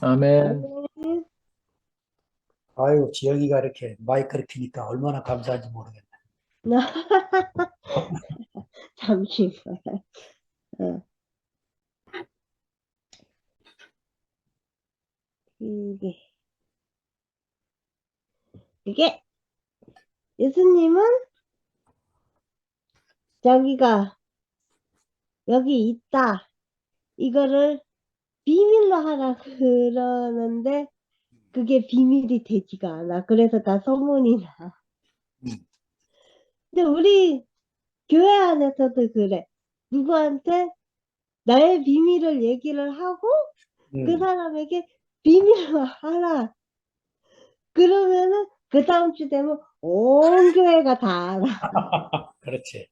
아멘. 아멘. 아유, 지영이가 이렇게 마이크를 키니까 얼마나 감사한지 모르겠네. 잠시만. 어, 이게, 이게, 예수님은 자기가 여기 있다. 이거를 비밀로 하라 그러는데, 그게 비밀이 되지가 않아. 그래서 다 소문이 나. 음, 근데 우리 교회 안에서도 그래. 누구한테 나의 비밀을 얘기를 하고, 그 음. 사람에게 비밀로 하라. 그러면은, 그 다음 주 되면 온 교회가 다 알아. 그렇지.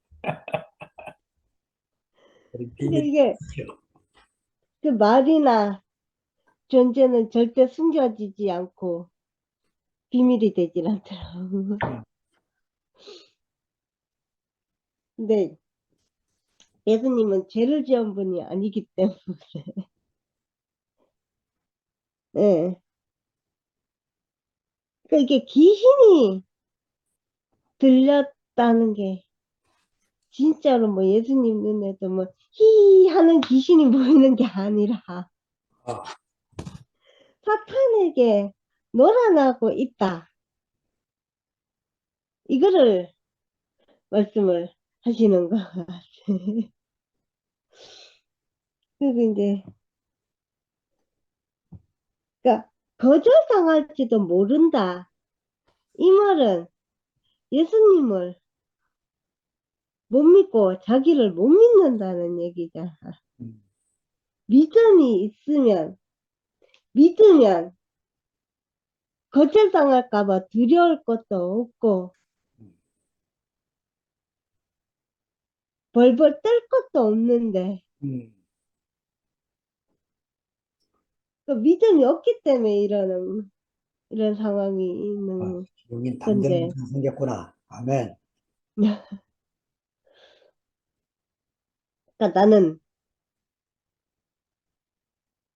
우리 근데 비밀이 이게, 있죠. 그 말이나 존재는 절대 숨겨지지 않고 비밀이 되질 않더라고. 음, 근데 예수님은 죄를 지은 분이 아니기 때문에. 예. 그러니까 이게 귀신이 들렸다는 게 진짜로 뭐 예수님 눈에도 뭐 히 하는 귀신이 보이는 게 아니라 아, 사탄에게 놀아나고 있다. 이거를 말씀을 하시는 것 같아. 그래서 이제, 그러니까 거절당할지도 모른다. 이 말은 예수님을 못 믿고 자기를 못 믿는다는 얘기잖아. 음, 믿음이 있으면, 믿으면 거절당할까봐 두려울 것도 없고, 음, 벌벌 떨 것도 없는데, 음. 그 믿음이 없기 때문에 이런 상황이 아, 있는 여긴 건데, 담대무가 생겼구나. 아멘. 그러니까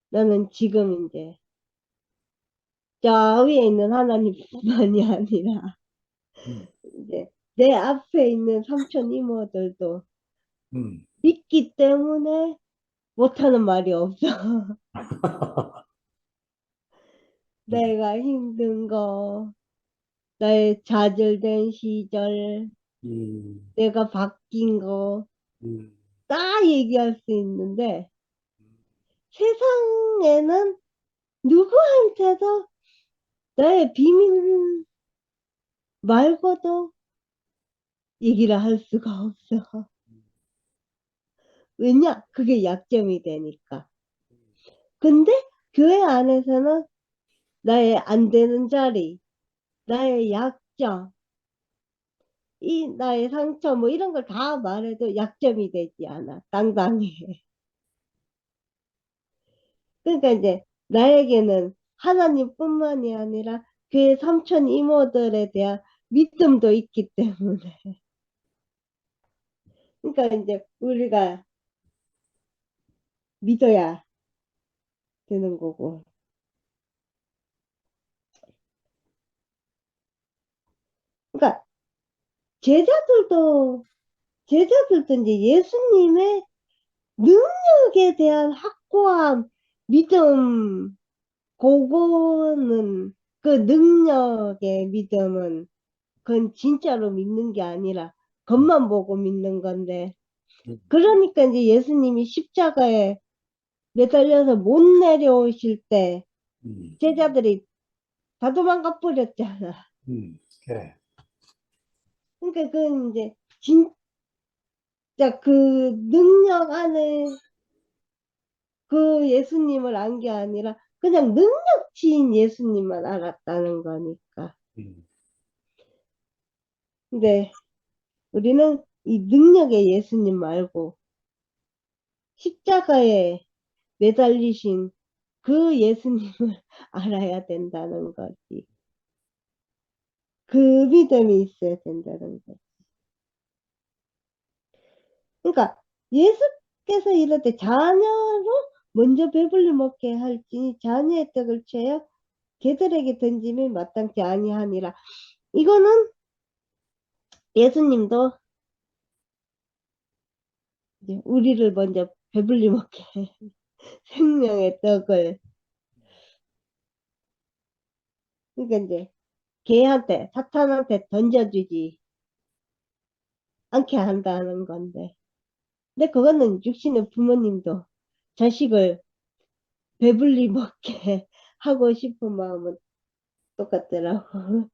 나는 지금 이제 저 위에 있는 하나님뿐만이 아니라, 음, 이제 내 앞에 있는 삼촌 이모들도 음. 믿기 때문에 못하는 말이 없어. 음, 내가 힘든 거, 나의 좌절된 시절, 음, 내가 바뀐 거, 음, 다 얘기할 수 있는데, 세상에는 누구한테도 나의 비밀 말고도 얘기를 할 수가 없어. 왜냐? 그게 약점이 되니까. 근데 교회 안에서는 나의 안 되는 자리, 나의 약점, 이 나의 상처 뭐 이런 걸 다 말해도 약점이 되지 않아. 당당해. 그러니까 이제 나에게는 하나님뿐만이 아니라 그의 삼촌 이모들에 대한 믿음도 있기 때문에. 그러니까 이제 우리가 믿어야 되는 거고. 그러니까 제자들도 제자들도 이제 예수님의 능력에 대한 확고한 믿음, 그거는 그 능력의 믿음은 그건 진짜로 믿는 게 아니라 음, 겉만 보고 믿는 건데, 음, 그러니까 이제 예수님이 십자가에 매달려서 못 내려오실 때 음, 제자들이 다 도망가 버렸잖아. 그래. 그러니까 그건 이제 진짜 그 능력 안에 그 예수님을 안 게 아니라 그냥 능력치인 예수님만 알았다는 거니까. 음, 근데 우리는 이 능력의 예수님 말고 십자가에 매달리신 그 예수님을 알아야 된다는 거지. 그 믿음이 있어야 된다는 거지. 그러니까 예수께서 이럴 때 자녀로 먼저 배불리 먹게 할지 자녀의 떡을 채여 개들에게 던짐이 마땅치 아니하니라. 이거는 예수님도 이제 우리를 먼저 배불리 먹게 생명의 떡을 그러니까 이제 걔한테 사탄한테 던져주지 않게 한다는 건데 근데 그거는 육신의 부모님도 자식을 배불리 먹게 하고 싶은 마음은 똑같더라고.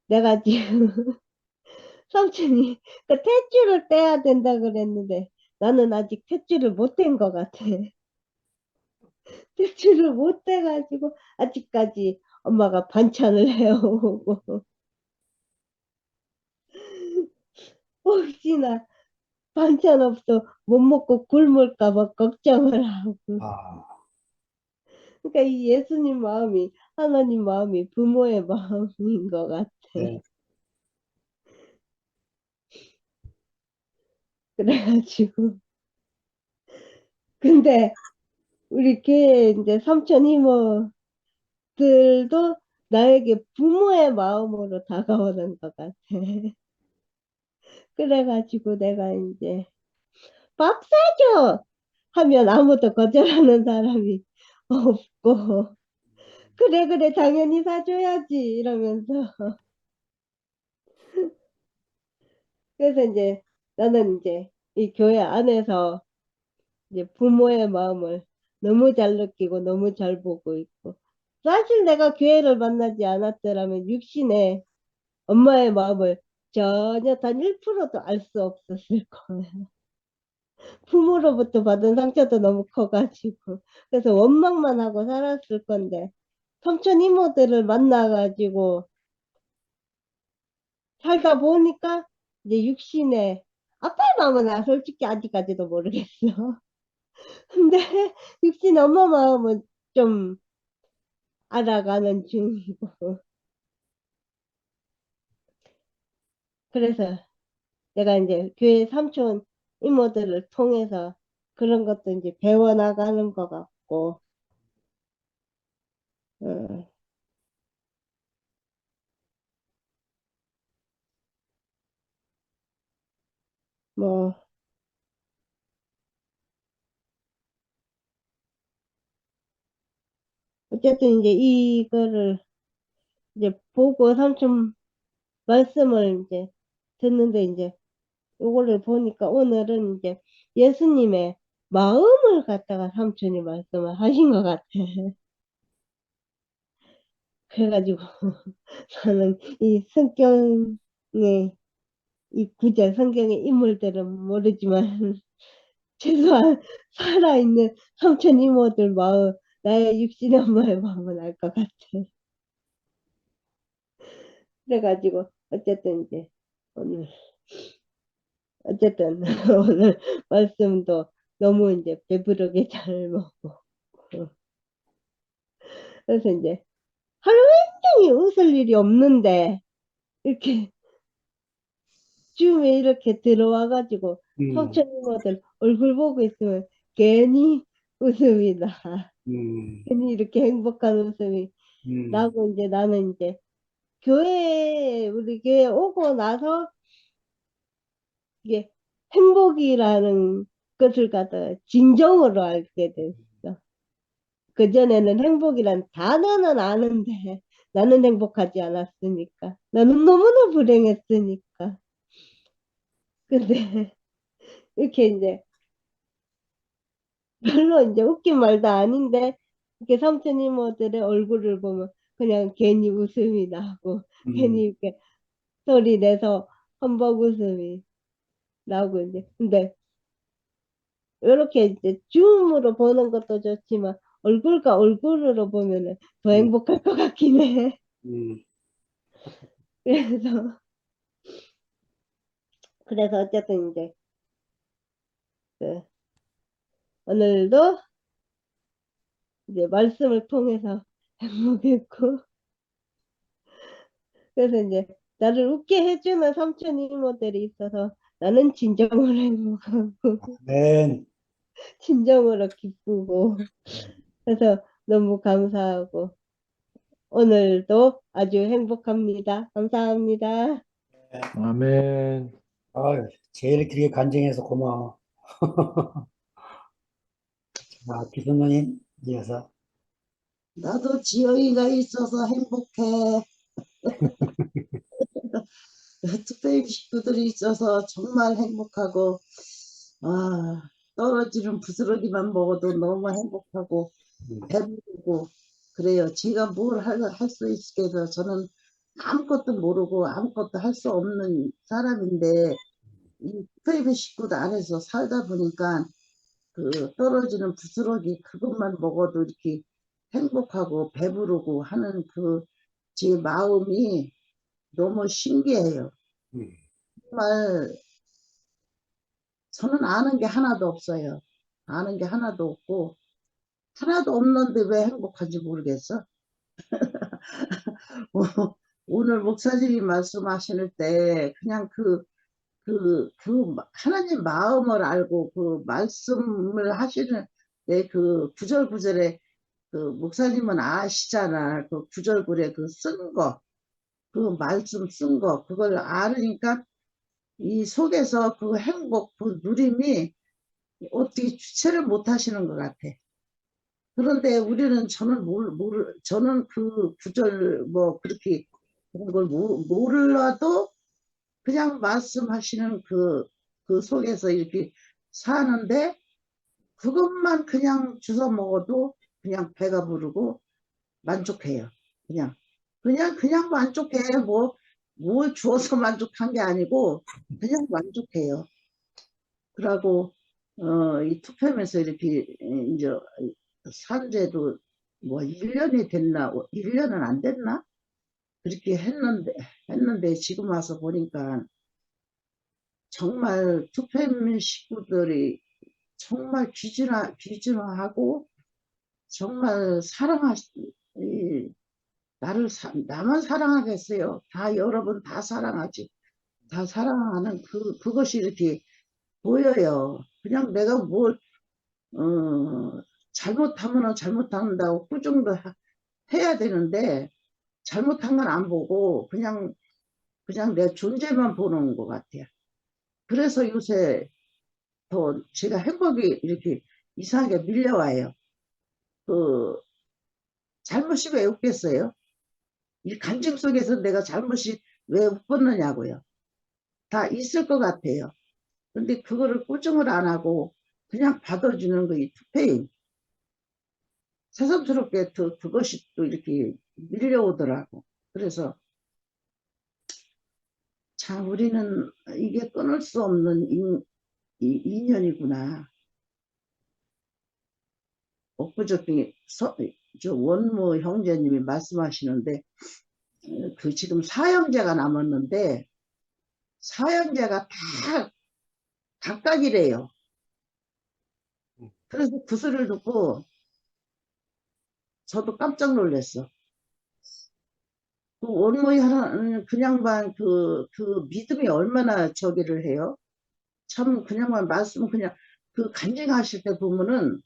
내가 지금 삼촌이 그 탯줄을 떼야 된다 그랬는데 나는 아직 탯줄을 못 뗀 것 같아. 탯줄을 못 떼가지고 아직까지 엄마가 반찬을 해오고 혹시나 반찬 없어 못 먹고 굶을까 봐 걱정을 하고 아, 그러니까 이 예수님 마음이 하나님 마음이 부모의 마음인 것 같아. 네. 그래가지고 근데 우리 교회 이제 삼촌 이모들도 나에게 부모의 마음으로 다가오는 것 같아. 그래가지고 내가 이제 밥 사줘 하면 아무도 거절하는 사람이 없고 그래 그래 당연히 사줘야지 이러면서 그래서 이제 나는 이제 이 교회 안에서 이제 부모의 마음을 너무 잘 느끼고 너무 잘 보고 있고 사실 내가 교회를 만나지 않았더라면 육신의 엄마의 마음을 전혀 단 1%도 알 수 없었을 거야. 부모로부터 받은 상처도 너무 커가지고 그래서 원망만 하고 살았을 건데 삼촌 이모들을 만나가지고 살다 보니까 이제 육신의 아빠의 마음은 나 솔직히 아직까지도 모르겠어. 근데 육신 엄마 마음은 좀 알아가는 중이고 그래서 내가 이제 교회 삼촌 이모들을 통해서 그런 것도 이제 배워나가는 것 같고 어, 뭐 어쨌든 이제 이거를 이제 보고 삼촌 말씀을 이제 듣는데 이제 요거를 보니까 오늘은 이제 예수님의 마음을 갖다가 삼촌이 말씀을 하신 것 같아. 그래가지고 저는 이 성경의 이 구절 성경의 인물들은 모르지만 최소한 살아있는 삼촌 이모들 마음 나의 육신 엄마의 마음은 알 것 같아. 그래가지고 어쨌든 이제 오늘 어쨌든 오늘 말씀도 너무 이제 배부르게 잘 먹고 그래서 이제 하루 종일 웃을 일이 없는데 이렇게 줌에 이렇게 들어와가지고 음, 삼촌 이모들 얼굴 보고 있으면 괜히 웃음이 나. 음, 괜히 이렇게 행복한 웃음이 음, 나고 이제 나는 이제 우리 교회 오고 나서 이게 행복이라는 것을 갖다 진정으로 알게 됐어. 그전에는 행복이란 단어는 아는데 나는 행복하지 않았으니까. 나는 너무나 불행했으니까. 근데 이렇게 이제 별로 이제 웃긴 말도 아닌데 이렇게 삼촌 이모들의 얼굴을 보면 그냥 괜히 웃음이 나고 괜히 음, 이렇게 소리 내서 한복 웃음이 나고 이제 근데 이렇게 이제 줌으로 보는 것도 좋지만 얼굴과 얼굴으로 보면은 더 음, 행복할 것 같긴 해. 음, 그래서 그래서 어쨌든 이제 그 오늘도 이제 말씀을 통해서 행복했고 그래서 이제 나를 웃게 해주는 삼촌 이모들이 있어서 나는 진정으로 행복하고 아멘. 진정으로 기쁘고. 그래서 너무 감사하고, 오늘도 아주 행복합니다. 감사합니다. 아멘. 아유, 제일 길게 간증해서 고마워. 자, 기성님 이어서. 나도 지영이가 있어서 행복해. 특별히 식구들이 있어서 정말 행복하고, 아, 떨어지는 부스러기만 먹어도 너무 행복하고, 배부르고, 그래요. 제가 뭘 할 수 있겠어. 저는 아무것도 모르고 아무것도 할 수 없는 사람인데, 이 특별히 식구들 안에서 살다 보니까, 그 떨어지는 부스러기 그것만 먹어도 이렇게 행복하고 배부르고 하는 그 제 마음이 너무 신기해요. 음, 정말 저는 아는 게 하나도 없어요. 아는 게 하나도 없고 하나도 없는데 왜 행복한지 모르겠어. 오늘 목사님이 말씀하시는 때 그냥 하나님 마음을 알고 그 말씀을 하시는 그 구절구절에 그 목사님은 아시잖아. 그 구절구절에 그 쓴 거, 그 말씀 쓴 거, 그걸 알으니까 이 속에서 그 행복, 그 누림이 어떻게 주체를 못 하시는 것 같아. 그런데 우리는 저는 그 구절 뭐 그렇게 그런 걸 몰라도 그냥 말씀하시는 그 속에서 이렇게 사는데 그것만 그냥 주워 먹어도 그냥 배가 부르고 만족해요. 그냥 만족해. 뭘 주어서 만족한 게 아니고 그냥 만족해요. 그러고 이 투표면서 이렇게 이제 산지도 뭐 1년이 됐나 1년은 안 됐나 그렇게 했는데 지금 와서 보니까 정말 투표민 식구들이 정말 귀중하고 정말 나만 사랑하겠어요. 다 여러분 다 사랑하지. 다 사랑하는 그것이 이렇게 보여요. 그냥 내가 잘못하면 잘못한다고 꾸중도 해야 되는데, 잘못한 건 안 보고, 그냥 내 존재만 보는 것 같아요. 그래서 요새 더 제가 행복이 이렇게 이상하게 밀려와요. 그, 잘못이 왜 없겠어요? 이 간증 속에서 내가 잘못이 왜 없겠느냐고요. 다 있을 것 같아요. 근데 그거를 꾸중을 안 하고 그냥 받아주는 거 이 투페인. 새삼스럽게 그것이 또 이렇게 밀려오더라고. 그래서 참 우리는 이게 끊을 수 없는 인연이구나. 엊그저께 저 원무 형제님이 말씀하시는데 그 지금 사형제가 남았는데 사형제가 다 각각이래요. 그래서 그 소리를 듣고 저도 깜짝 놀랐어. 그 원무이 하나 그냥만 그 믿음이 얼마나 저기를 해요. 참 그냥만 말씀 그냥 그 간증하실 때 보면은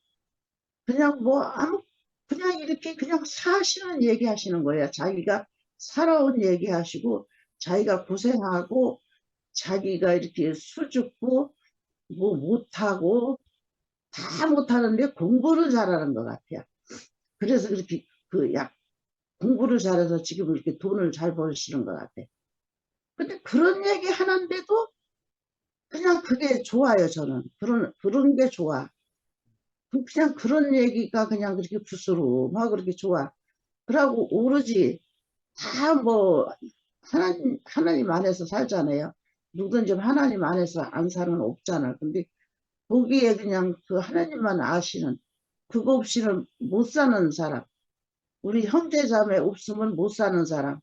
그냥 뭐 아무 그냥 이렇게 그냥 사시는 얘기 하시는 거예요. 자기가 살아온 얘기 하시고 자기가 고생하고 자기가 이렇게 수줍고 뭐 못하고 다 못하는데 공부를 잘하는 것 같아요. 그래서 그렇게 공부를 잘해서 지금 이렇게 돈을 잘 버시는 것 같아. 근데 그런 얘기 하는데도 그냥 그게 좋아요, 저는. 그런 게 좋아. 그냥 그런 얘기가 그냥 그렇게 부스럼하고 그렇게 좋아. 그러고 오로지 다 뭐, 하나님 안에서 살잖아요. 누구든지 하나님 안에서 안 사는 없잖아. 근데 거기에 그냥 그 하나님만 아시는, 그거 없이는 못 사는 사람. 우리 형제 자매 없으면 못 사는 사람.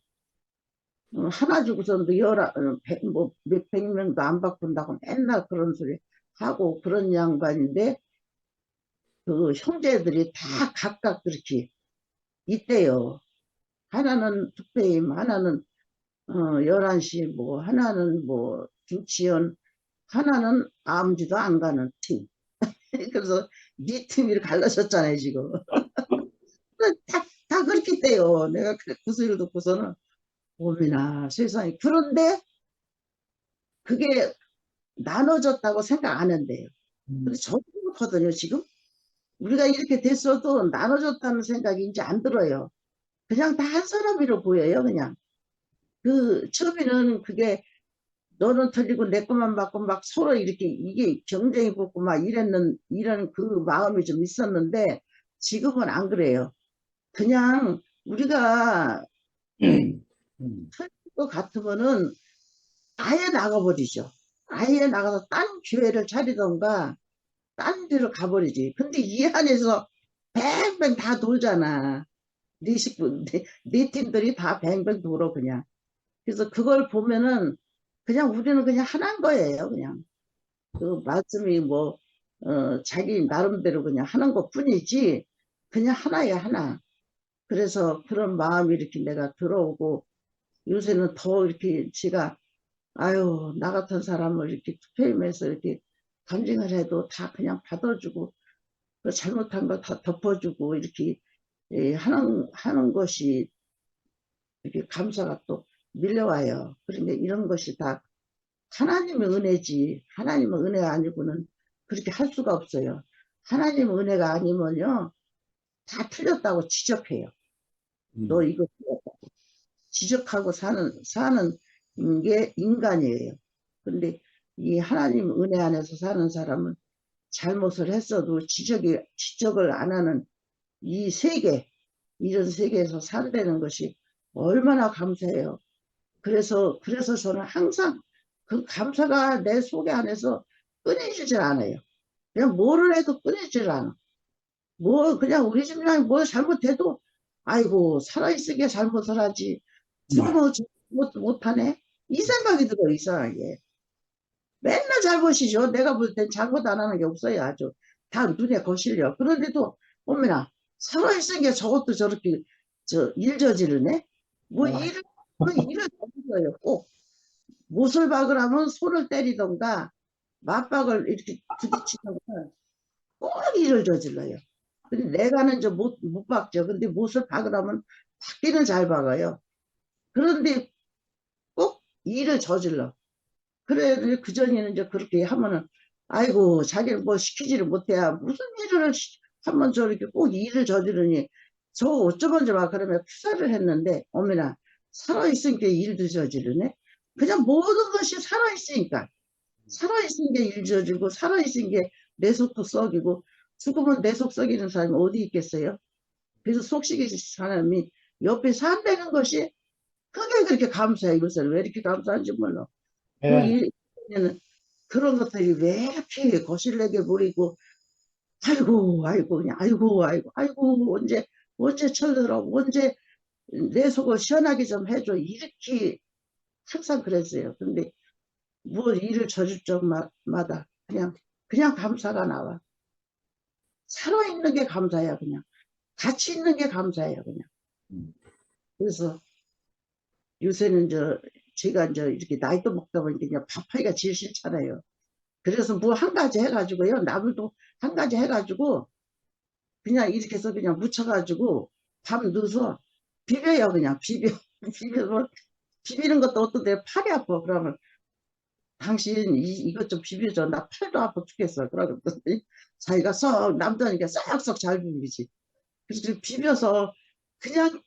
하나 주고서도 뭐 몇백 명도 안 바꾼다고 맨날 그런 소리 하고 그런 양반인데 그 형제들이 다 각각 그렇게 있대요. 하나는 특배임, 하나는 11시, 뭐 하나는 뭐 김치연, 하나는 아무지도 안 가는 팀. 그래서 네 팀이 갈라졌잖아요, 지금. 다 그렇게 돼요. 내가 그 소리를 듣고서는, 어머나 세상에. 그런데 그게 나눠졌다고 생각 안 한대요. 근데 저도 그렇거든요, 지금. 우리가 이렇게 됐어도 나눠졌다는 생각이 이제 안 들어요. 그냥 다 한 사람으로 보여요, 그냥. 처음에는 그게 너는 틀리고 내 것만 받고 막 서로 이렇게 이게 경쟁이 붙고 막 이런 그 마음이 좀 있었는데 지금은 안 그래요. 그냥 우리가 음. 틀릴 것 같으면은 아예 나가버리죠. 아예 나가서 딴 기회를 차리던가 딴 데로 가버리지. 근데 이 안에서 뱅뱅 다 돌잖아. 네 식구, 네 팀들이 다 뱅뱅 돌어, 그냥. 그래서 그걸 보면은 그냥 우리는 그냥 하나인 거예요, 그냥. 그 말씀이 뭐, 자기 나름대로 그냥 하는 것 뿐이지, 그냥 하나야, 하나. 그래서 그런 마음이 이렇게 내가 들어오고, 요새는 더 이렇게 지가, 아유, 나 같은 사람을 이렇게 투표임해서 이렇게 간증을 해도 다 그냥 받아주고, 그 잘못한 거 다 덮어주고, 이렇게 하는 것이 이렇게 감사가 또 밀려와요. 그런데 이런 것이 다 하나님의 은혜지. 하나님의 은혜 아니고는 그렇게 할 수가 없어요. 하나님의 은혜가 아니면요, 다 틀렸다고 지적해요. 너 이거 틀렸다고. 지적하고 사는 게 인간이에요. 근데 이 하나님 은혜 안에서 사는 사람은 잘못을 했어도 지적을 안 하는 이 세계, 이런 세계에서 산다는 것이 얼마나 감사해요. 그래서 저는 항상 그 감사가 내 속에 안에서 끊이질 않아요. 그냥 뭐를 해도 끊이질 않아. 뭐, 그냥 우리 집이랑 뭐 잘못해도, 아이고, 살아있으게 잘못을 하지. 죽으면 못하네? 이 생각이 들어, 이상하게. 맨날 잘못이죠. 내가 볼 땐 잘못 안 하는 게 없어요, 아주. 다 눈에 거실려. 그런데도, 어머나, 살아있으니까 저것도 저렇게, 일 저지르네? 뭐, 아. 일을 저질러요, 꼭. 못을 박으라면 손을 때리던가 맞박을 이렇게 부딪히던가 꼭 일을 저질러요. 근데 내가는 못 박죠. 근데 못을 박으라면 박기는 잘 박아요. 그런데 꼭 일을 저질러. 그래, 그전에는 이제 그렇게 하면은, 아이고, 자기를 뭐 시키지를 못해야 무슨 일을 하면 저렇게 꼭 일을 저지르니, 저 어쩌면 좋아. 그러면 투사를 했는데, 어머나, 살아있으니까 일도 저지르네? 그냥 모든 것이 살아있으니까. 살아있으니까 일 저지르고, 살아있으니까 내 속도 썩이고, 죽으면 내 속 썩이는 사람이 어디 있겠어요? 그래서 속썩이는 사람이 옆에 산다는 것이 그게 그렇게 감사해. 요새는 왜 이렇게 감사한지 몰라. 그 예. 일에는 그런 것들이 왜 이렇게 거실내게 보이고, 아이고, 아이고, 그냥, 아이고, 아이고, 아이고, 언제 철들어, 언제 내 속을 시원하게 좀 해줘. 이렇게 항상 그랬어요. 근데 뭐 일을 저질 적마다 그냥 감사가 나와. 살아있는 게 감사야, 그냥. 가치 있는 게 감사해요, 그냥. 그래서 요새는 제가 이렇게 나이도 먹다 보니까 그냥 밥하기가 제일 싫잖아요. 그래서 뭐 한 가지 해가지고요. 나물도 한 가지 해가지고 그냥 이렇게 해서 그냥 묻혀가지고 밥 넣어서 비벼요. 그냥 비벼서 비비는 것도 어떤 데 팔이 아파. 그러면 당신 이것 좀 비벼줘. 나 팔도 아파 죽겠어. 그러더니 자기가 썩 남자니까 싹싹 잘 비비지. 그래서 비벼서 그냥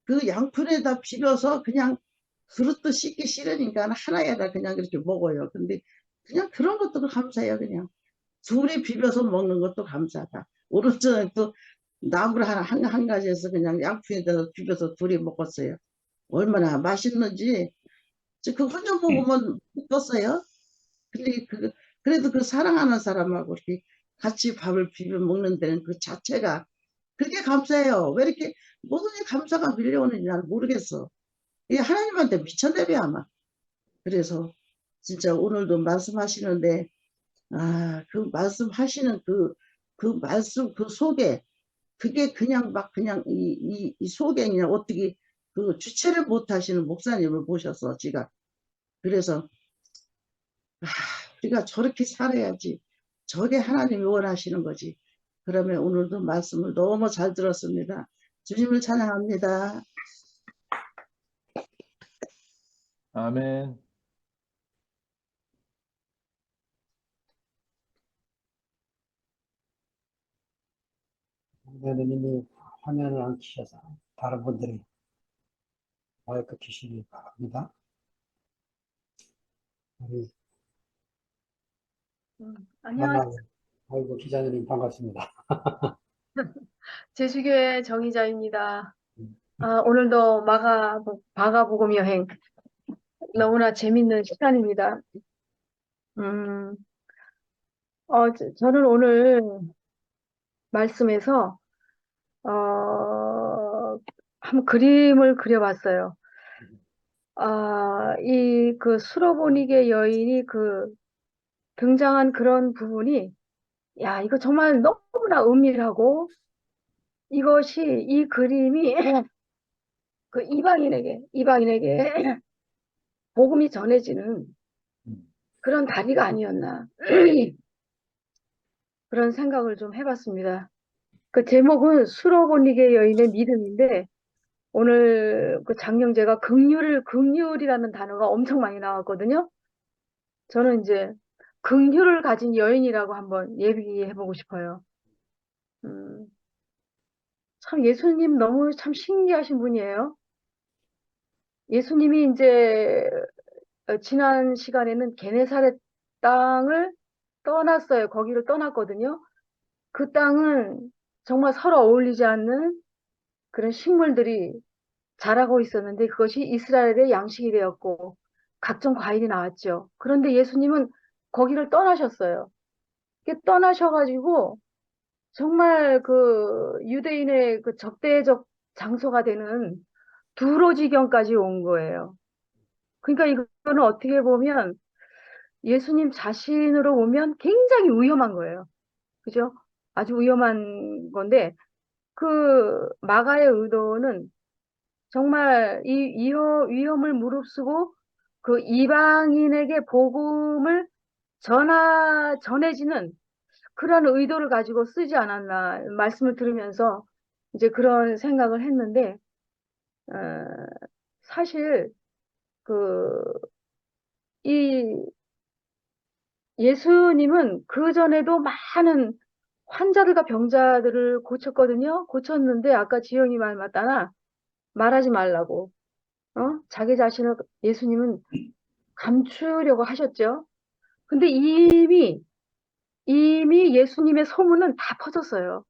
그 양푼에다 비벼서 그냥 그릇도 씻기 싫으니까 하나에다 그냥 그렇게 먹어요. 근데 그냥 그런 것도 감사해요. 그냥 둘이 비벼서 먹는 것도 감사하다. 오른쪽에 또 나물 한 가지에서 그냥 양푼에다 비벼서 둘이 먹었어요. 얼마나 맛있는지 그 혼자 먹으면 못 떴어요. 근데 그래도 그 사랑하는 사람하고 이렇게 같이 밥을 비벼 먹는 데는 그 자체가 그렇게 감사해요. 왜 이렇게 모든 게 감사가 밀려오는지 난 모르겠어. 이게 하나님한테 미쳤네요, 아마. 그래서 진짜 오늘도 말씀하시는데, 그 말씀하시는 그 말씀 그 속에, 그게 그냥 막 그냥 이 속에 그냥 어떻게 그 주체를 못 하시는 목사님을 모셔서 제가. 그래서, 우리가 저렇게 살아야지. 저게 하나님이 원하시는 거지. 그러면 오늘도 말씀을 너무 잘 들었습니다. 주님을 찬양합니다. 아멘. 선생님이 화면을 안 켜셔서 다른 분들이 마이크 켜시기 바랍니다. 우리 안녕하세요. 아이고 기자님 반갑습니다. 제주교회 정희자입니다. 오늘도 마가복음 여행 너무나 재밌는 시간입니다. 저는 오늘 말씀에서 한 그림을 그려봤어요. 이 그 수로보니게 여인이 그 등장한 그런 부분이 야, 이거 정말 너무나 은밀하고 이것이 이 그림이 그 이방인에게 복음이 전해지는 그런 다리가 아니었나 그런 생각을 좀 해봤습니다. 그 제목은 수로보니게 여인의 믿음인데 오늘 그 장영재가 긍휼이라는 단어가 엄청 많이 나왔거든요. 저는 이제 긍휼을 가진 여인이라고 한번 얘기해보고 싶어요. 참 예수님 너무 참 신기하신 분이에요. 예수님이 이제 지난 시간에는 게네사렛 땅을 떠났어요. 거기를 떠났거든요. 그 땅은 정말 서로 어울리지 않는 그런 식물들이 자라고 있었는데 그것이 이스라엘의 양식이 되었고 각종 과일이 나왔죠. 그런데 예수님은 거기를 떠나셨어요. 이렇게 떠나셔가지고 정말 그 유대인의 그 적대적 장소가 되는 두로지경까지 온 거예요. 그러니까 이거는 어떻게 보면 예수님 자신으로 보면 굉장히 위험한 거예요. 그죠? 아주 위험한 건데 그 마가의 의도는 정말 이 위험을 무릅쓰고 그 이방인에게 복음을 전해지는 그런 의도를 가지고 쓰지 않았나 말씀을 들으면서 이제 그런 생각을 했는데 어, 사실 이 예수님은 그 전에도 많은 환자들과 병자들을 고쳤거든요. 고쳤는데 아까 지영이 말 맞다나 말하지 말라고 자기 자신을 예수님은 감추려고 하셨죠. 근데 이미 예수님의 소문은 다 퍼졌어요.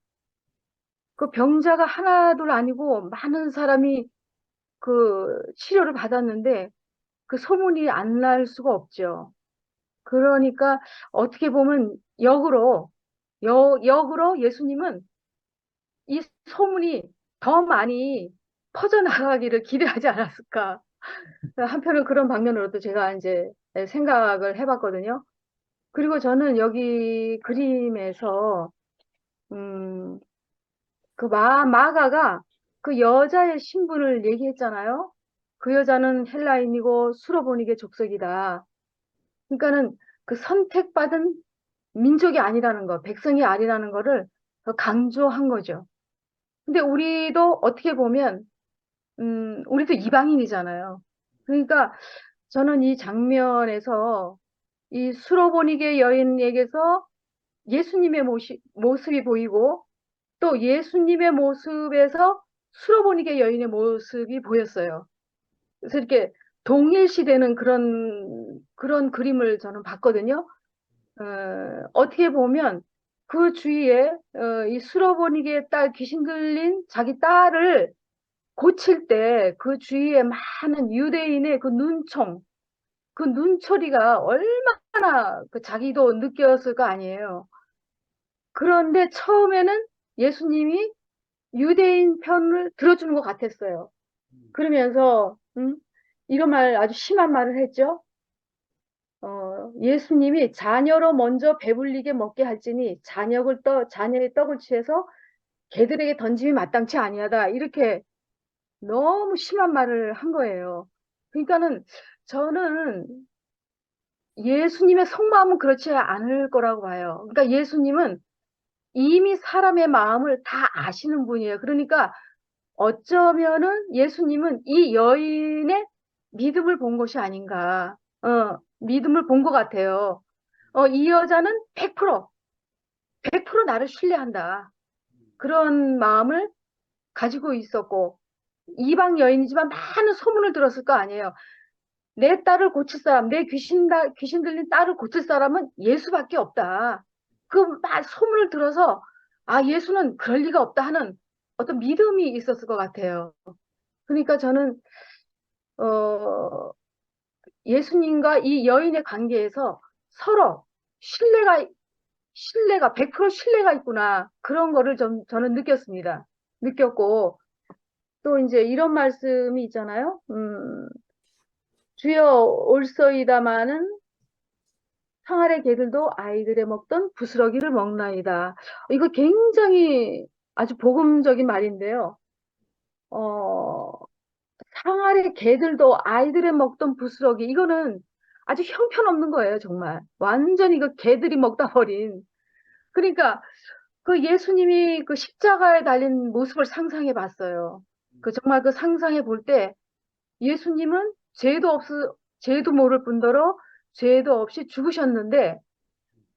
그 병자가 하나둘 아니고 많은 사람이 그 치료를 받았는데 그 소문이 안 날 수가 없죠. 그러니까 어떻게 보면 역으로 예수님은 이 소문이 더 많이 퍼져나가기를 기대하지 않았을까. 한편은 그런 방면으로도 제가 이제 생각을 해봤거든요. 그리고 저는 여기 그림에서, 그 마가가 그 여자의 신분을 얘기했잖아요. 그 여자는 헬라인이고 수로보니게 족속이다. 그러니까는 그 선택받은 민족이 아니라는 거, 백성이 아니라는 거를 더 강조한 거죠. 근데 우리도 어떻게 보면, 우리도 이방인이잖아요. 그러니까 저는 이 장면에서 이 수로보니게 여인에게서 예수님의 모습이 보이고 또 예수님의 모습에서 수로보니게 여인의 모습이 보였어요. 그래서 이렇게 동일시되는 그런 그림을 저는 봤거든요. 어떻게 보면 그 주위에 이 수로보니게 딸 귀신 들린 자기 딸을 고칠 때 그 주위에 많은 유대인의 그 그 눈초리가 얼마나 그 자기도 느꼈을 거 아니에요. 그런데 처음에는 예수님이 유대인 편을 들어주는 것 같았어요. 그러면서 이런 말 아주 심한 말을 했죠. 예수님이 자녀로 먼저 배불리게 먹게 할지니 자녀의 떡을 취해서 개들에게 던짐이 마땅치 아니하다. 이렇게 너무 심한 말을 한 거예요. 그러니까는 저는 예수님의 속마음은 그렇지 않을 거라고 봐요. 그러니까 예수님은 이미 사람의 마음을 다 아시는 분이에요. 그러니까 어쩌면은 예수님은 이 여인의 믿음을 본 것이 아닌가. 믿음을 본 것 같아요. 이 여자는 100% 나를 신뢰한다. 그런 마음을 가지고 있었고, 이방 여인이지만 많은 소문을 들었을 거 아니에요. 내 딸을 고칠 사람, 내 귀신 들린 딸을 고칠 사람은 예수밖에 없다. 그 소문을 들어서, 아, 예수는 그럴 리가 없다 하는 어떤 믿음이 있었을 것 같아요. 그러니까 저는, 어, 예수님과 이 여인의 관계에서 서로 신뢰가 100% 신뢰가 있구나. 그런 거를 저는 느꼈습니다. 느꼈고, 또 이제 이런 말씀이 있잖아요. 주여 올소이다마는 상아래 개들도 아이들의 먹던 부스러기를 먹나이다. 이거 굉장히 아주 복음적인 말인데요. 상아래 개들도 아이들의 먹던 부스러기, 이거는 아주 형편없는 거예요, 정말. 완전히 그 개들이 먹다 버린. 그러니까 그 예수님이 그 십자가에 달린 모습을 상상해 봤어요. 그 정말 그 상상해 볼 때 예수님은 죄도 모를 뿐더러 죄도 없이 죽으셨는데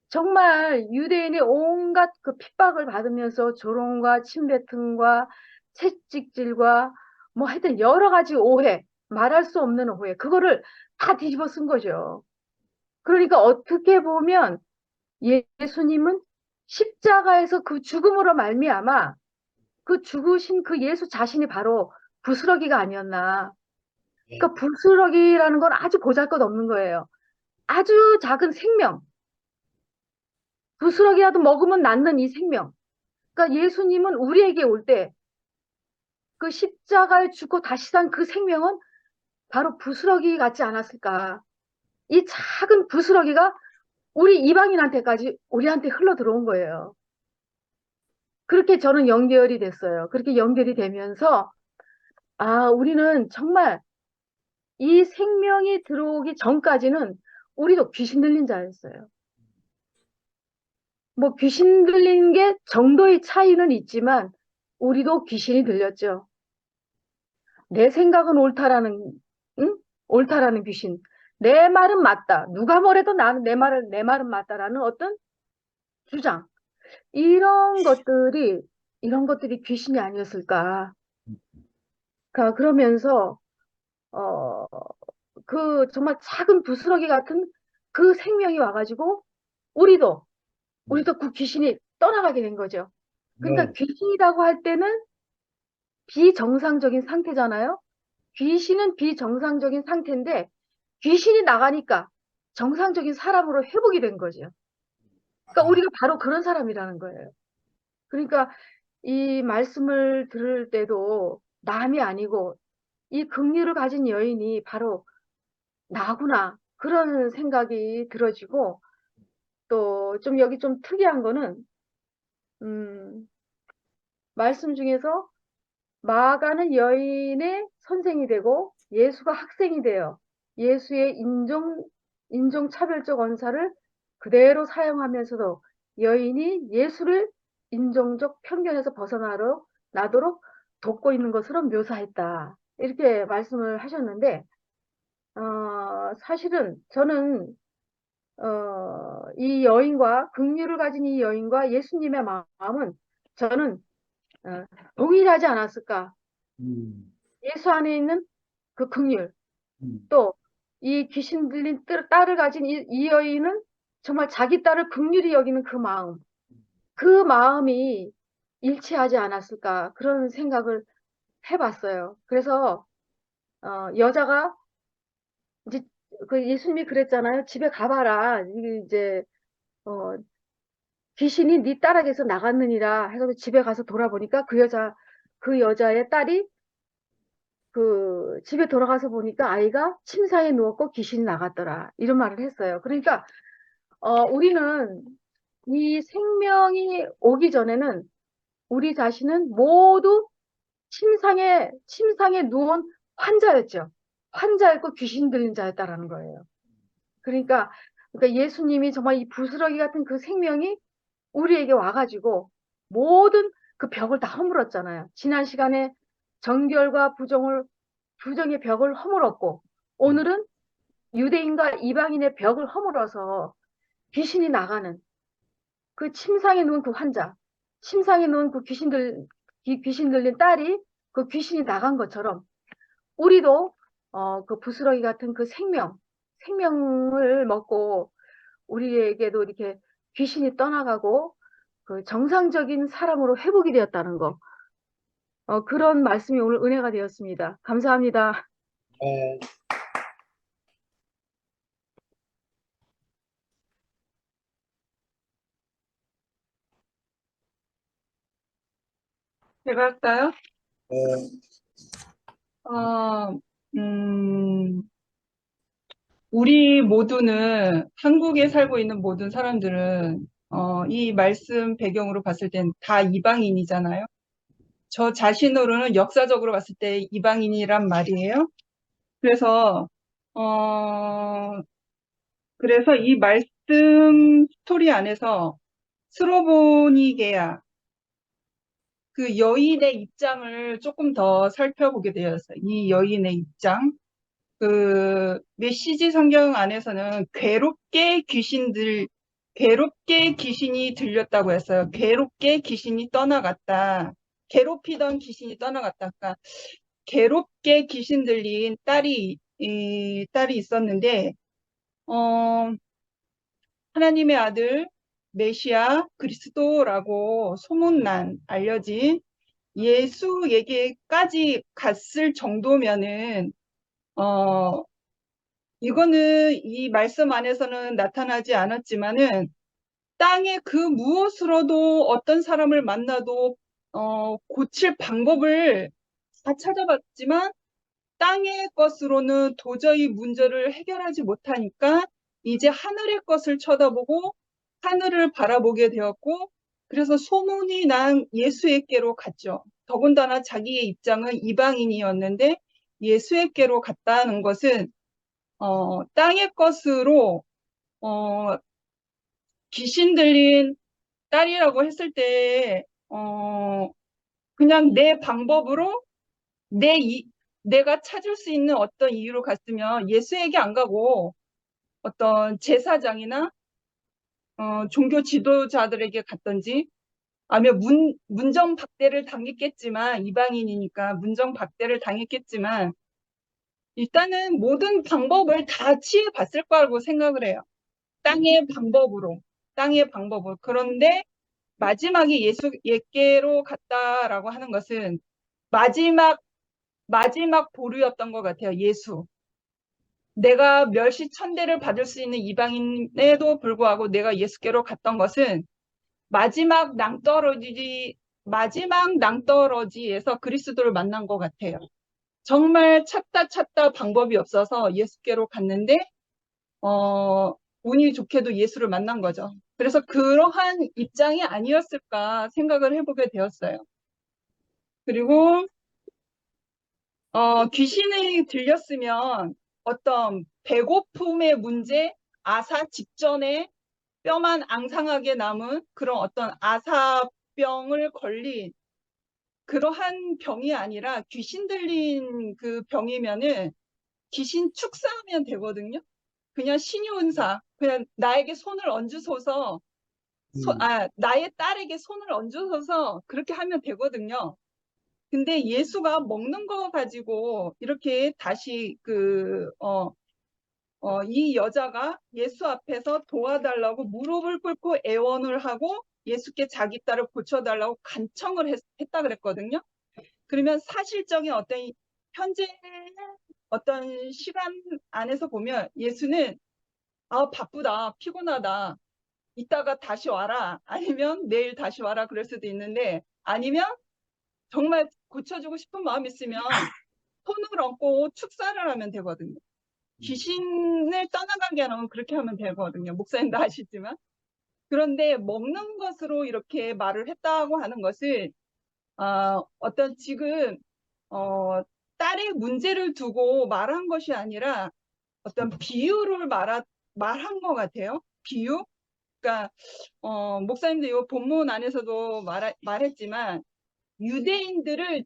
정말 유대인의 온갖 그 핍박을 받으면서 조롱과 침뱉음과 채찍질과 뭐 하여튼 여러 가지 오해, 말할 수 없는 오해, 그거를 다 뒤집어 쓴 거죠. 그러니까 어떻게 보면 예수님은 십자가에서 그 죽음으로 말미암아 그 죽으신 그 예수 자신이 바로 부스러기가 아니었나. 그러니까 부스러기라는 건 아주 보잘것없는 거예요. 아주 작은 생명, 부스러기라도 먹으면 낫는 이 생명. 그러니까 예수님은 우리에게 올 때 그 십자가에 죽고 다시 산 그 생명은 바로 부스러기 같지 않았을까. 이 작은 부스러기가 우리 이방인한테까지 우리한테 흘러 들어온 거예요. 그렇게 저는 연결이 됐어요. 그렇게 연결이 되면서 아, 우리는 정말 이 생명이 들어오기 전까지는 우리도 귀신 들린 자였어요. 뭐 귀신 들린 게 정도의 차이는 있지만 우리도 귀신이 들렸죠. 내 생각은 옳다라는, 응? 옳다라는 귀신. 내 말은 맞다. 누가 뭐래도 나는 내 말은 맞다라는 어떤 주장. 이런 것들이 귀신이 아니었을까. 그러면서, 어, 정말 작은 부스러기 같은 그 생명이 와가지고, 우리도 그 귀신이 떠나가게 된 거죠. 그러니까 네. 귀신이라고 할 때는 비정상적인 상태잖아요. 귀신은 비정상적인 상태인데, 귀신이 나가니까 정상적인 사람으로 회복이 된 거죠. 그러니까 우리가 바로 그런 사람이라는 거예요. 그러니까 이 말씀을 들을 때도 남이 아니고 이 긍휼을 가진 여인이 바로 나구나. 그런 생각이 들어지고 또 좀 여기 좀 특이한 거는 음, 말씀 중에서 마가는 여인의 선생이 되고 예수가 학생이 되어 예수의 인종차별적 언사를 그대로 사용하면서도 여인이 예수를 인종적 편견에서 나도록 돕고 있는 것으로 묘사했다. 이렇게 말씀을 하셨는데, 사실은 저는, 이 여인과, 긍휼을 가진 이 여인과 예수님의 마음은 저는 동일하지 않았을까. 음, 예수 안에 있는 그 긍휼, 음, 또 이 귀신 들린 딸을 가진 이 여인은 정말 자기 딸을 긍휼히 여기는 그 마음이 일치하지 않았을까 그런 생각을 해봤어요. 그래서 여자가 이제 그 예수님이 그랬잖아요. 집에 가봐라. 이게 이제 어, 귀신이 네 딸에게서 나갔느니라 해서 집에 가서 돌아보니까 그 여자의 딸이 그 집에 돌아가서 보니까 아이가 침상에 누웠고 귀신이 나갔더라. 이런 말을 했어요. 그러니까 우리는 이 생명이 오기 전에는 우리 자신은 모두 침상에 누운 환자였죠. 환자였고 귀신 들린 자였다라는 거예요. 그러니까 그러니까 예수님이 정말 이 부스러기 같은 그 생명이 우리에게 와가지고 모든 그 벽을 다 허물었잖아요. 지난 시간에 정결과 부정의 벽을 허물었고, 오늘은 유대인과 이방인의 벽을 허물어서 귀신이 나가는 그 침상에 누운 그 환자, 침상에 누운 그 귀신 들린 딸이 그 귀신이 나간 것처럼 우리도 그 부스러기 같은 그 생명을 먹고 우리에게도 이렇게 귀신이 떠나가고 그 정상적인 사람으로 회복이 되었다는 거. 그런 말씀이 오늘 은혜가 되었습니다. 감사합니다. 네. 제가 할까요? 네. 어, 음, 우리 모두는, 한국에 살고 있는 모든 사람들은, 이 말씀 배경으로 봤을 땐 다 이방인이잖아요. 저 자신으로는 역사적으로 봤을 때 이방인이란 말이에요. 그래서, 어, 그래서 이 말씀 스토리 안에서 스로보니게야, 그 여인의 입장을 조금 더 살펴보게 되었어요. 이 여인의 입장. 그 메시지 성경 안에서는 괴롭게 귀신이 들렸다고 했어요. 괴롭게 귀신이 떠나갔다. 괴롭히던 귀신이 떠나갔다. 그러니까 괴롭게 귀신 들린 딸이 있었는데, 어, 하나님의 아들 메시아 그리스도라고 알려진 예수에게까지 갔을 정도면은, 이거는 이 말씀 안에서는 나타나지 않았지만은 땅의 그 무엇으로도 어떤 사람을 만나도 고칠 방법을 다 찾아봤지만 땅의 것으로는 도저히 문제를 해결하지 못하니까 이제 하늘의 것을 쳐다보고 하늘을 바라보게 되었고, 그래서 소문이 난 예수에게로 갔죠. 더군다나 자기의 입장은 이방인이었는데 예수에게로 갔다는 것은 땅의 것으로 귀신 들린 딸이라고 했을 때 그냥 내 방법으로 내가 찾을 수 있는 어떤 이유로 갔으면 예수에게 안 가고 어떤 제사장이나 종교 지도자들에게 갔던지, 아니면 문정박대를 당했겠지만, 이방인이니까 문정박대를 당했겠지만 일단은 모든 방법을 다 취해 봤을 거라고 생각을 해요. 땅의 방법으로. 그런데 마지막에 예수께로 갔다라고 하는 것은 마지막 보루였던 것 같아요. 예수. 내가 멸시천대를 받을 수 있는 이방인에도 불구하고 내가 예수께로 갔던 것은 마지막 낭떠러지에서 그리스도를 만난 것 같아요. 정말 찾다 방법이 없어서 예수께로 갔는데 운이 좋게도 예수를 만난 거죠. 그래서 그러한 입장이 아니었을까 생각을 해보게 되었어요. 그리고 귀신이 들렸으면 어떤 배고픔의 문제, 아사 직전에 뼈만 앙상하게 남은 그런 어떤 아사병을 걸린 그러한 병이 아니라 귀신 들린 그 병이면은 귀신 축사하면 되거든요. 그냥 신유은사, 그냥 나에게 손을 얹으소서, 나의 딸에게 손을 얹으소서 그렇게 하면 되거든요. 근데 예수가 먹는 거 가지고 이렇게 다시 이 여자가 예수 앞에서 도와달라고 무릎을 꿇고 애원을 하고 예수께 자기 딸을 고쳐달라고 간청을 했다 그랬거든요. 그러면 사실적인 현재 어떤 시간 안에서 보면 예수는 바쁘다, 피곤하다, 이따가 다시 와라, 아니면 내일 다시 와라 그럴 수도 있는데, 아니면 정말 고쳐주고 싶은 마음이 있으면 손을 얹고 축사를 하면 되거든요. 귀신을 떠나가게 하면 그렇게 하면 되거든요. 목사님도 아시지만. 그런데 먹는 것으로 이렇게 말을 했다고 하는 것은 어떤 지금 딸의 문제를 두고 말한 것이 아니라 어떤 비유를 말한 것 같아요. 비유. 그러니까 목사님도 이 본문 안에서도 말했지만 유대인들을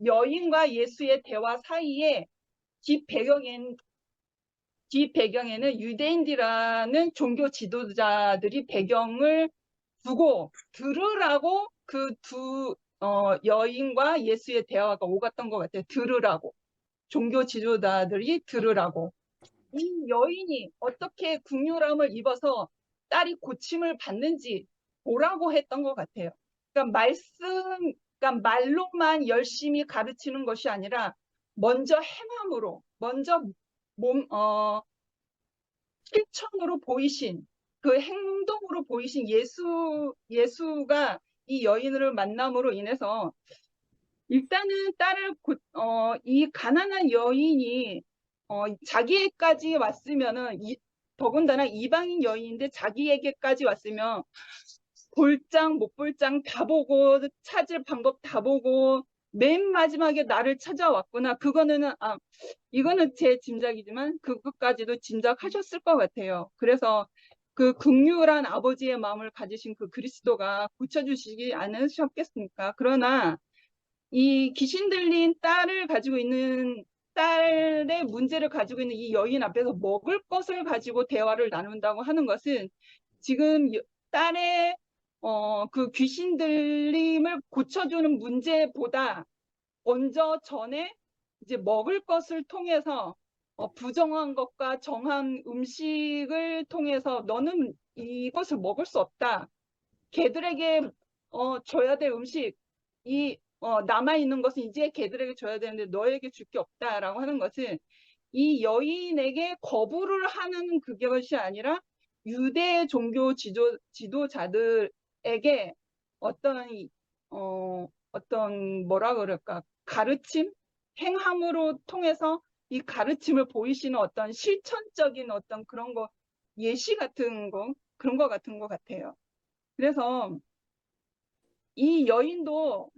여인과 예수의 대화 사이에 뒷배경에는 유대인이라는 종교 지도자들이 배경을 두고 들으라고 그 두 여인과 예수의 대화가 오갔던 것 같아요. 들으라고. 종교 지도자들이 들으라고. 이 여인이 어떻게 긍휼함을 입어서 딸이 고침을 받는지 보라고 했던 것 같아요. 그러니까 그러니까 말로만 열심히 가르치는 것이 아니라 먼저 행함으로, 먼저 실천으로 보이신 그 행동으로 보이신 예수가 이 여인을 만남으로 인해서 일단은 이 가난한 여인이 자기에게까지 왔으면은 더군다나 이방인 여인인데 자기에게까지 왔으면 볼장 못 볼장 다 보고 찾을 방법 다 보고 맨 마지막에 나를 찾아왔구나. 이거는 제 짐작이지만 그것까지도 짐작하셨을 것 같아요. 그래서 그 긍휼한 아버지의 마음을 가지신 그 그리스도가 고쳐주시지 않으셨겠습니까? 그러나 이 귀신 들린 딸의 문제를 가지고 있는 이 여인 앞에서 먹을 것을 가지고 대화를 나눈다고 하는 것은 지금 딸의 그 귀신 들림을 고쳐주는 문제보다 먼저 전에 이제 먹을 것을 통해서 부정한 것과 정한 음식을 통해서 너는 이것을 먹을 수 없다. 걔들에게 줘야 될 음식, 남아있는 것은 이제 걔들에게 줘야 되는데 너에게 줄 게 없다라고 하는 것은 이 여인에게 거부를 하는 그것이 아니라 유대 종교 지도자들에게 어떤 뭐라 그럴까 가르침, 행함으로 통해서 이 가르침을 보이시는 어떤 실천적인 어떤 그런 거 예시 같은 거 그런 거 같은 것 같아요. 그래서 이 여인도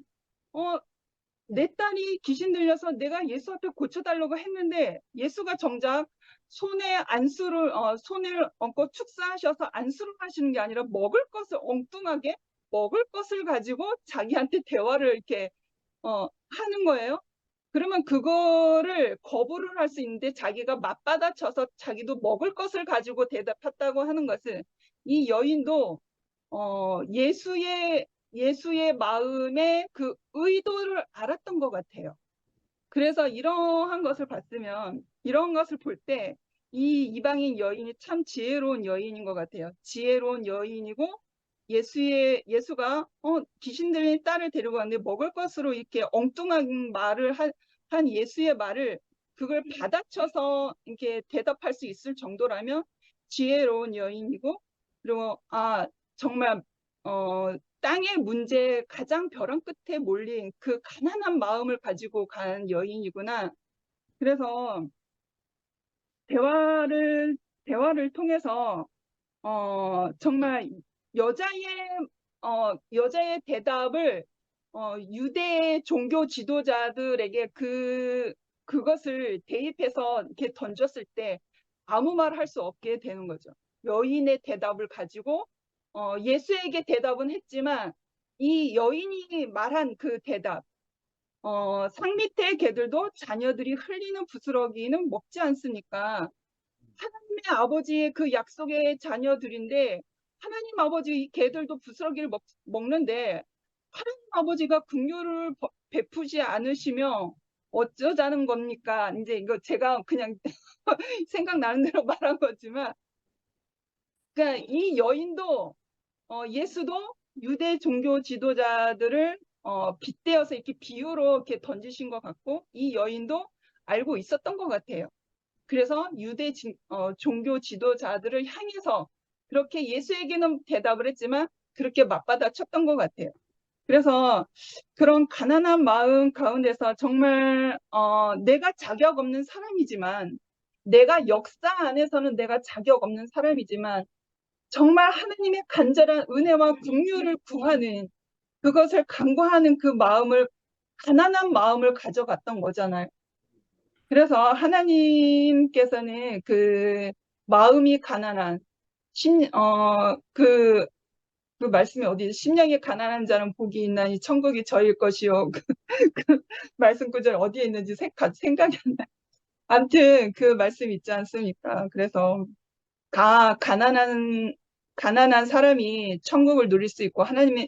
내 딸이 귀신 들려서 내가 예수 앞에 고쳐달라고 했는데 예수가 정작 손을 얹고 축사하셔서 안수를 하시는 게 아니라 엉뚱하게 먹을 것을 가지고 자기한테 대화를 이렇게 하는 거예요. 그러면 그거를 거부를 할 수 있는데 자기가 맞받아쳐서 자기도 먹을 것을 가지고 대답했다고 하는 것은 이 여인도 예수의 마음의 그 의도를 알았던 것 같아요. 그래서 이런 것을 볼 때 이 이방인 여인이 참 지혜로운 여인인 것 같아요. 지혜로운 여인이고 예수가 귀신 들린 딸을 데리고 왔는데 먹을 것으로 이렇게 엉뚱한 말을 한 예수의 말을 그걸 받아쳐서 이렇게 대답할 수 있을 정도라면 지혜로운 여인이고 그리고 정말 땅의 문제 가장 벼랑 끝에 몰린 그 가난한 마음을 가지고 간 여인이구나. 그래서 대화를 통해서 정말 여자의 대답을 유대 종교 지도자들에게 그것을 대입해서 이렇게 던졌을 때 아무 말 할 수 없게 되는 거죠. 여인의 대답을 가지고 예수에게 대답은 했지만 이 여인이 말한 그 대답 상 밑의 개들도 자녀들이 흘리는 부스러기는 먹지 않습니까? 하나님의 아버지의 그 약속의 자녀들인데 하나님 아버지 이 개들도 부스러기를 먹는데 하나님 아버지가 긍휼을 베푸지 않으시며 어쩌자는 겁니까? 이제 이거 제가 그냥 생각나는 대로 말한 거지만 그러니까 이 여인도 예수도 유대 종교 지도자들을 빗대어서 이렇게 비유로 이렇게 던지신 것 같고 이 여인도 알고 있었던 것 같아요. 그래서 유대 종교 지도자들을 향해서 그렇게 예수에게는 대답을 했지만 그렇게 맞받아 쳤던 것 같아요. 그래서 그런 가난한 마음 가운데서 정말 내가 자격 없는 사람이지만 내가 역사 안에서는 내가 자격 없는 사람이지만 정말 하나님의 간절한 은혜와 긍휼을 구하는 그것을 간구하는 그 가난한 마음을 가져갔던 거잖아요. 그래서 하나님께서는 그 마음이 가난한 그 말씀이 어디 심령이 가난한 자는 복이 있나니 천국이 저일 것이요. 그 말씀 구절 어디에 있는지 생각이 안 나. 아무튼 그 말씀 있지 않습니까? 그래서 가난한 사람이 천국을 누릴 수 있고 하나님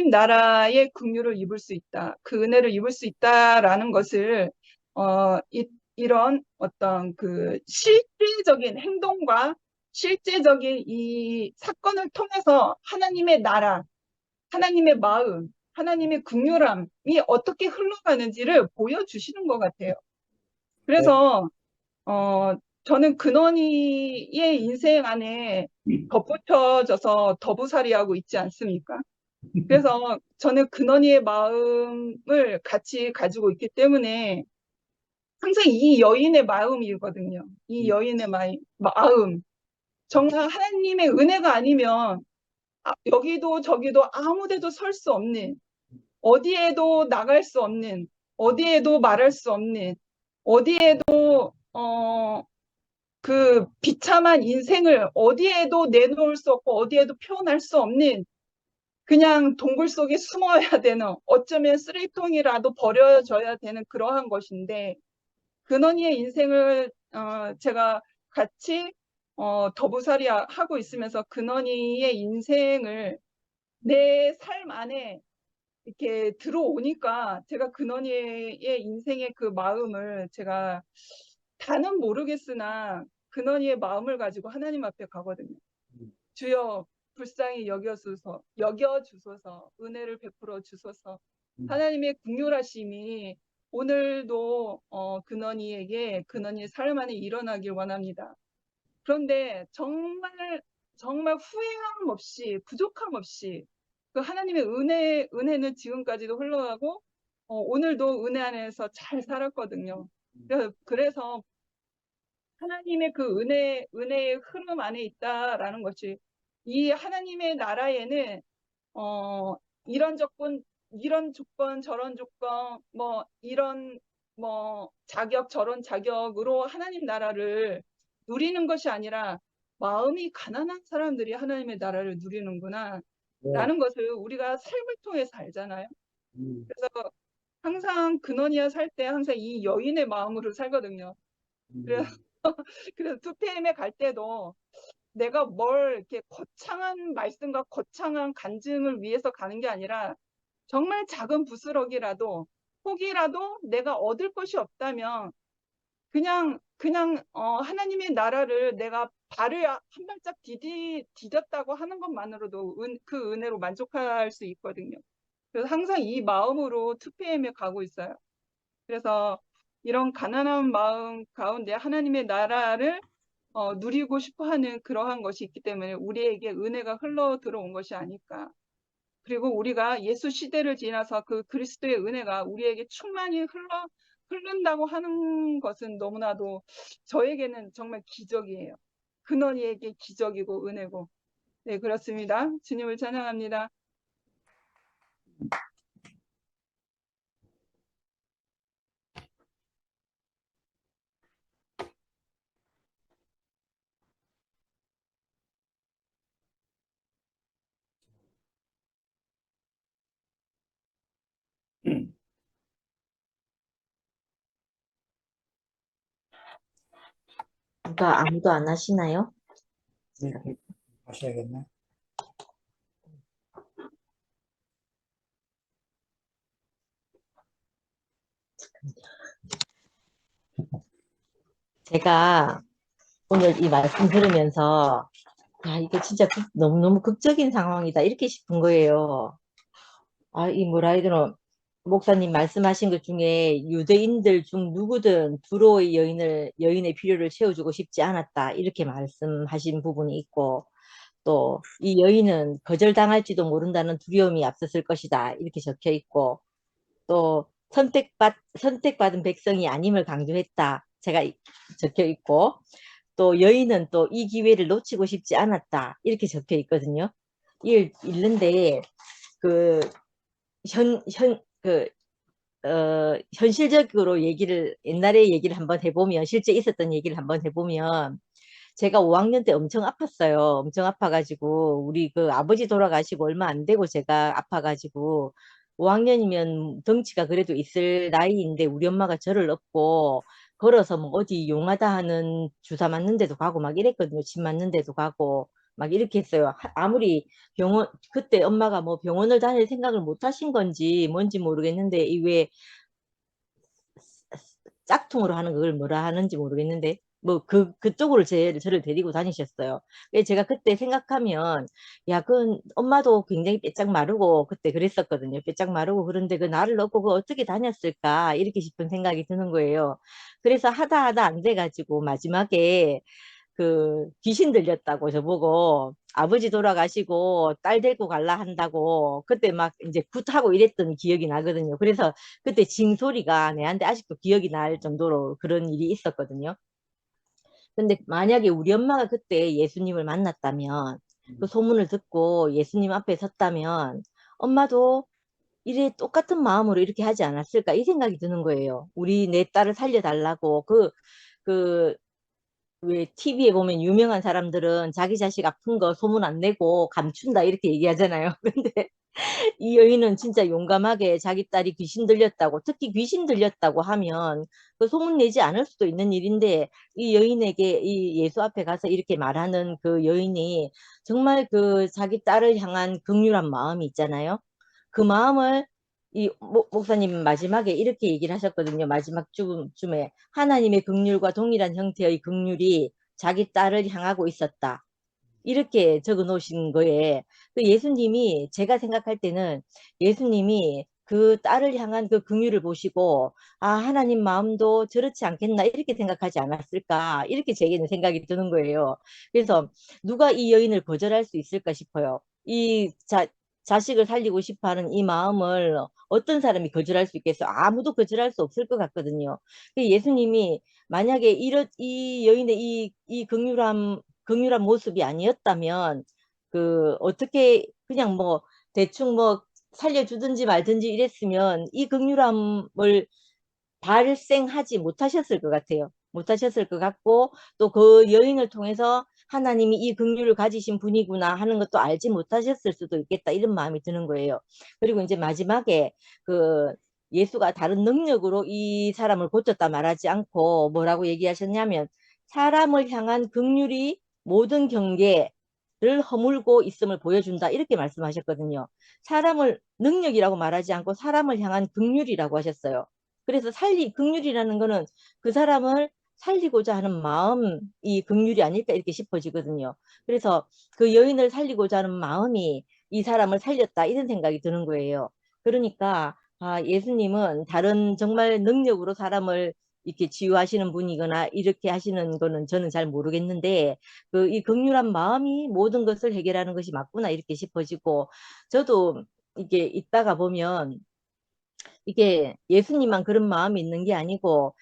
나라의 긍휼을 입을 수 있다. 그 은혜를 입을 수 있다라는 것을 이런 어떤 그 실제적인 행동과 실제적인 이 사건을 통해서 하나님의 나라, 하나님의 마음, 하나님의 긍휼함이 어떻게 흘러가는지를 보여주시는 것 같아요. 그래서 저는 근원이의 인생 안에 덧붙여져서 더부살이하고 있지 않습니까? 그래서 저는 근원이의 마음을 같이 가지고 있기 때문에 항상 이 여인의 마음이거든요. 이 여인의 마음. 정말 하나님의 은혜가 아니면 여기도 저기도 아무데도 설 수 없는, 어디에도 나갈 수 없는, 어디에도 말할 수 없는, 어디에도 그 비참한 인생을 어디에도 내놓을 수 없고 어디에도 표현할 수 없는 그냥 동굴 속에 숨어야 되는, 어쩌면 쓰레기통이라도 버려져야 되는 그러한 것인데, 근원이의 인생을 제가 같이 더부살이 하고 있으면서 근원이의 인생을 내 삶 안에 이렇게 들어오니까 제가 근원이의 인생의 그 마음을 제가 다는 모르겠으나 근원이의 마음을 가지고 하나님 앞에 가거든요. 주여 불쌍히 여겨주소서, 은혜를 베풀어 주소서. 하나님의 긍휼하심이 오늘도 근원이에게 근원이의 삶 안에 일어나길 원합니다. 그런데 정말 후회함 없이, 부족함 없이 그 하나님의 은혜는 지금까지도 흘러가고 오늘도 은혜 안에서 잘 살았거든요. 그래서 하나님의 그 은혜의 흐름 안에 있다라는 것이, 이 하나님의 나라에는 이런 조건, 저런 조건, 이런 자격, 저런 자격으로 하나님 나라를 누리는 것이 아니라 마음이 가난한 사람들이 하나님의 나라를 누리는구나 라는 것을 우리가 삶을 통해서 알잖아요. 그래서 항상 근원이야 살 때 항상 이 여인의 마음으로 살거든요. 그래서 2PM에 갈 때도 내가 뭘 이렇게 거창한 말씀과 거창한 간증을 위해서 가는 게 아니라 정말 작은 부스러기라도 혹이라도 내가 얻을 것이 없다면 그냥 하나님의 나라를 내가 발을 한 발짝 디뎠다고 하는 것만으로도 그 은혜로 만족할 수 있거든요. 그래서 항상 이 마음으로 2PM에 가고 있어요. 그래서 이런 가난한 마음 가운데 하나님의 나라를 누리고 싶어 하는 그러한 것이 있기 때문에 우리에게 은혜가 흘러 들어온 것이 아닐까. 그리고 우리가 예수 시대를 지나서 그 그리스도의 은혜가 우리에게 충만히 흐른다고 하는 것은 너무나도 저에게는 정말 기적이에요. 근원이에게 기적이고 은혜고. 네, 그렇습니다. 주님을 찬양합니다. 아무도 안 하시나요? 네, 하셔야겠네. 제가 오늘 이 말씀 들으면서 야, 이게 진짜 너무너무 극적인 상황이다 이렇게 싶은 거예요. 이 뭐라 해야 되나, 목사님 말씀하신 것 중에 유대인들 중 누구든 두로의 여인의 필요를 채워주고 싶지 않았다 이렇게 말씀하신 부분이 있고, 또 이 여인은 거절당할지도 모른다는 두려움이 앞섰을 것이다 이렇게 적혀 있고, 또 선택받은 백성이 아님을 강조했다 제가 적혀 있고, 또 여인은 또 이 기회를 놓치고 싶지 않았다 이렇게 적혀 있거든요. 이걸 읽는데 그 현실적으로 옛날에 얘기를 한번 해보면, 실제 있었던 얘기를 한번 해보면, 제가 5학년 때 엄청 아팠어요. 엄청 아파가지고, 우리 그 아버지 돌아가시고 얼마 안 되고 제가 아파가지고, 5학년이면 덩치가 그래도 있을 나이인데, 우리 엄마가 저를 업고, 걸어서 뭐 어디 용하다 하는 주사 맞는 데도 가고 막 이랬거든요. 침 맞는 데도 가고, 막 이렇게 했어요. 아무리 그때 엄마가 뭐 병원을 다닐 생각을 못 하신 건지 뭔지 모르겠는데, 이왜 짝퉁으로 하는 그걸 뭐라 하는지 모르겠는데, 뭐 그쪽으로 저를 데리고 다니셨어요. 그래서 제가 그때 생각하면, 야, 그 엄마도 굉장히 빼짝 마르고 그때 그랬었거든요. 빼짝 마르고. 그런데 그 나를 넣고 그 어떻게 다녔을까 이렇게 싶은 생각이 드는 거예요. 그래서 하다 안 돼가지고 마지막에 그 귀신 들렸다고 저보고, 아버지 돌아가시고 딸 데리고 갈라 한다고 그때 막 이제 굿하고 이랬던 기억이 나거든요. 그래서 그때 징 소리가 내한테 아직도 기억이 날 정도로 그런 일이 있었거든요. 근데 만약에 우리 엄마가 그때 예수님을 만났다면, 그 소문을 듣고 예수님 앞에 섰다면, 엄마도 이래 똑같은 마음으로 이렇게 하지 않았을까 이 생각이 드는 거예요. 내 딸을 살려달라고. 그 왜 TV에 보면 유명한 사람들은 자기 자식 아픈 거 소문 안 내고 감춘다 이렇게 얘기하잖아요. 근데 이 여인은 진짜 용감하게 자기 딸이 귀신 들렸다고, 특히 귀신 들렸다고 하면 그 소문 내지 않을 수도 있는 일인데, 이 여인에게 이 예수 앞에 가서 이렇게 말하는 그 여인이 정말 그 자기 딸을 향한 긍휼한 마음이 있잖아요. 그 마음을 이 목사님 마지막에 이렇게 얘기를 하셨거든요. 마지막 쯤에 하나님의 긍휼과 동일한 형태의 긍휼이 자기 딸을 향하고 있었다. 이렇게 적어 놓으신 거에, 그 예수님이, 제가 생각할 때는 예수님이 그 딸을 향한 그 긍휼을 보시고, 아, 하나님 마음도 저렇지 않겠나 이렇게 생각하지 않았을까 이렇게 제게는 생각이 드는 거예요. 그래서 누가 이 여인을 거절할 수 있을까 싶어요. 자식을 살리고 싶어 하는 이 마음을 어떤 사람이 거절할 수 있겠어요? 아무도 거절할 수 없을 것 같거든요. 예수님이 만약에 이 여인의 이 긍휼한 모습이 아니었다면, 어떻게 그냥 뭐 대충 뭐 살려주든지 말든지 이랬으면 이 긍휼함을 발생하지 못하셨을 것 같아요. 못하셨을 것 같고, 또 그 여인을 통해서 하나님이 이 긍휼을 가지신 분이구나 하는 것도 알지 못하셨을 수도 있겠다 이런 마음이 드는 거예요. 그리고 이제 마지막에 그 예수가 다른 능력으로 이 사람을 고쳤다 말하지 않고 뭐라고 얘기하셨냐면, 사람을 향한 긍휼이 모든 경계를 허물고 있음을 보여준다 이렇게 말씀하셨거든요. 사람을 능력이라고 말하지 않고 사람을 향한 긍휼이라고 하셨어요. 그래서 긍휼이라는 거는 그 사람을 살리고자 하는 마음이 긍휼이 아닐까 이렇게 싶어지거든요. 그래서 그 여인을 살리고자 하는 마음이 이 사람을 살렸다 이런 생각이 드는 거예요. 그러니까 예수님은 다른 정말 능력으로 사람을 이렇게 치유하시는 분이거나 이렇게 하시는 거는 저는 잘 모르겠는데, 이 긍휼한 마음이 모든 것을 해결하는 것이 맞구나 이렇게 싶어지고, 저도 이게 있다가 보면 이게 예수님만 그런 마음이 있는 게 아니고,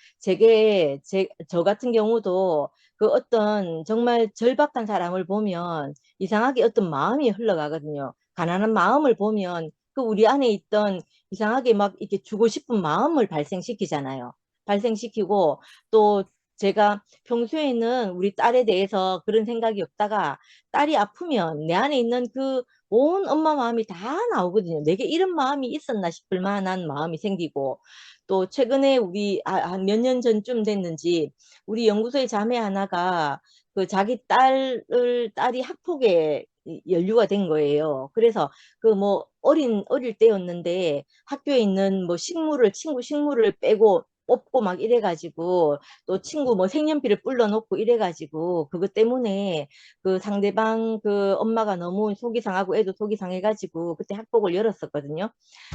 저 같은 경우도 그 어떤 정말 절박한 사람을 보면 이상하게 어떤 마음이 흘러가거든요. 가난한 마음을 보면 그 우리 안에 있던 이상하게 막 이렇게 주고 싶은 마음을 발생시키잖아요. 발생시키고, 또 제가 평소에는 우리 딸에 대해서 그런 생각이 없다가, 딸이 아프면 내 안에 있는 그 온 엄마 마음이 다 나오거든요. 내게 이런 마음이 있었나 싶을 만한 마음이 생기고, 또 최근에 한 몇 년 전쯤 됐는지 우리 연구소의 자매 하나가 그 자기 딸이 학폭에 연루가 된 거예요. 그래서 그 뭐 어릴 때였는데 학교에 있는 뭐 친구 식물을 빼고 뽑고 막 이래가지고, 또 친구 뭐 색연필을 불러놓고 이래가지고, 그것 때문에 그 상대방 그 엄마가 너무 속이 상하고 애도 속이 상해가지고 그때 학폭을 열었었거든요.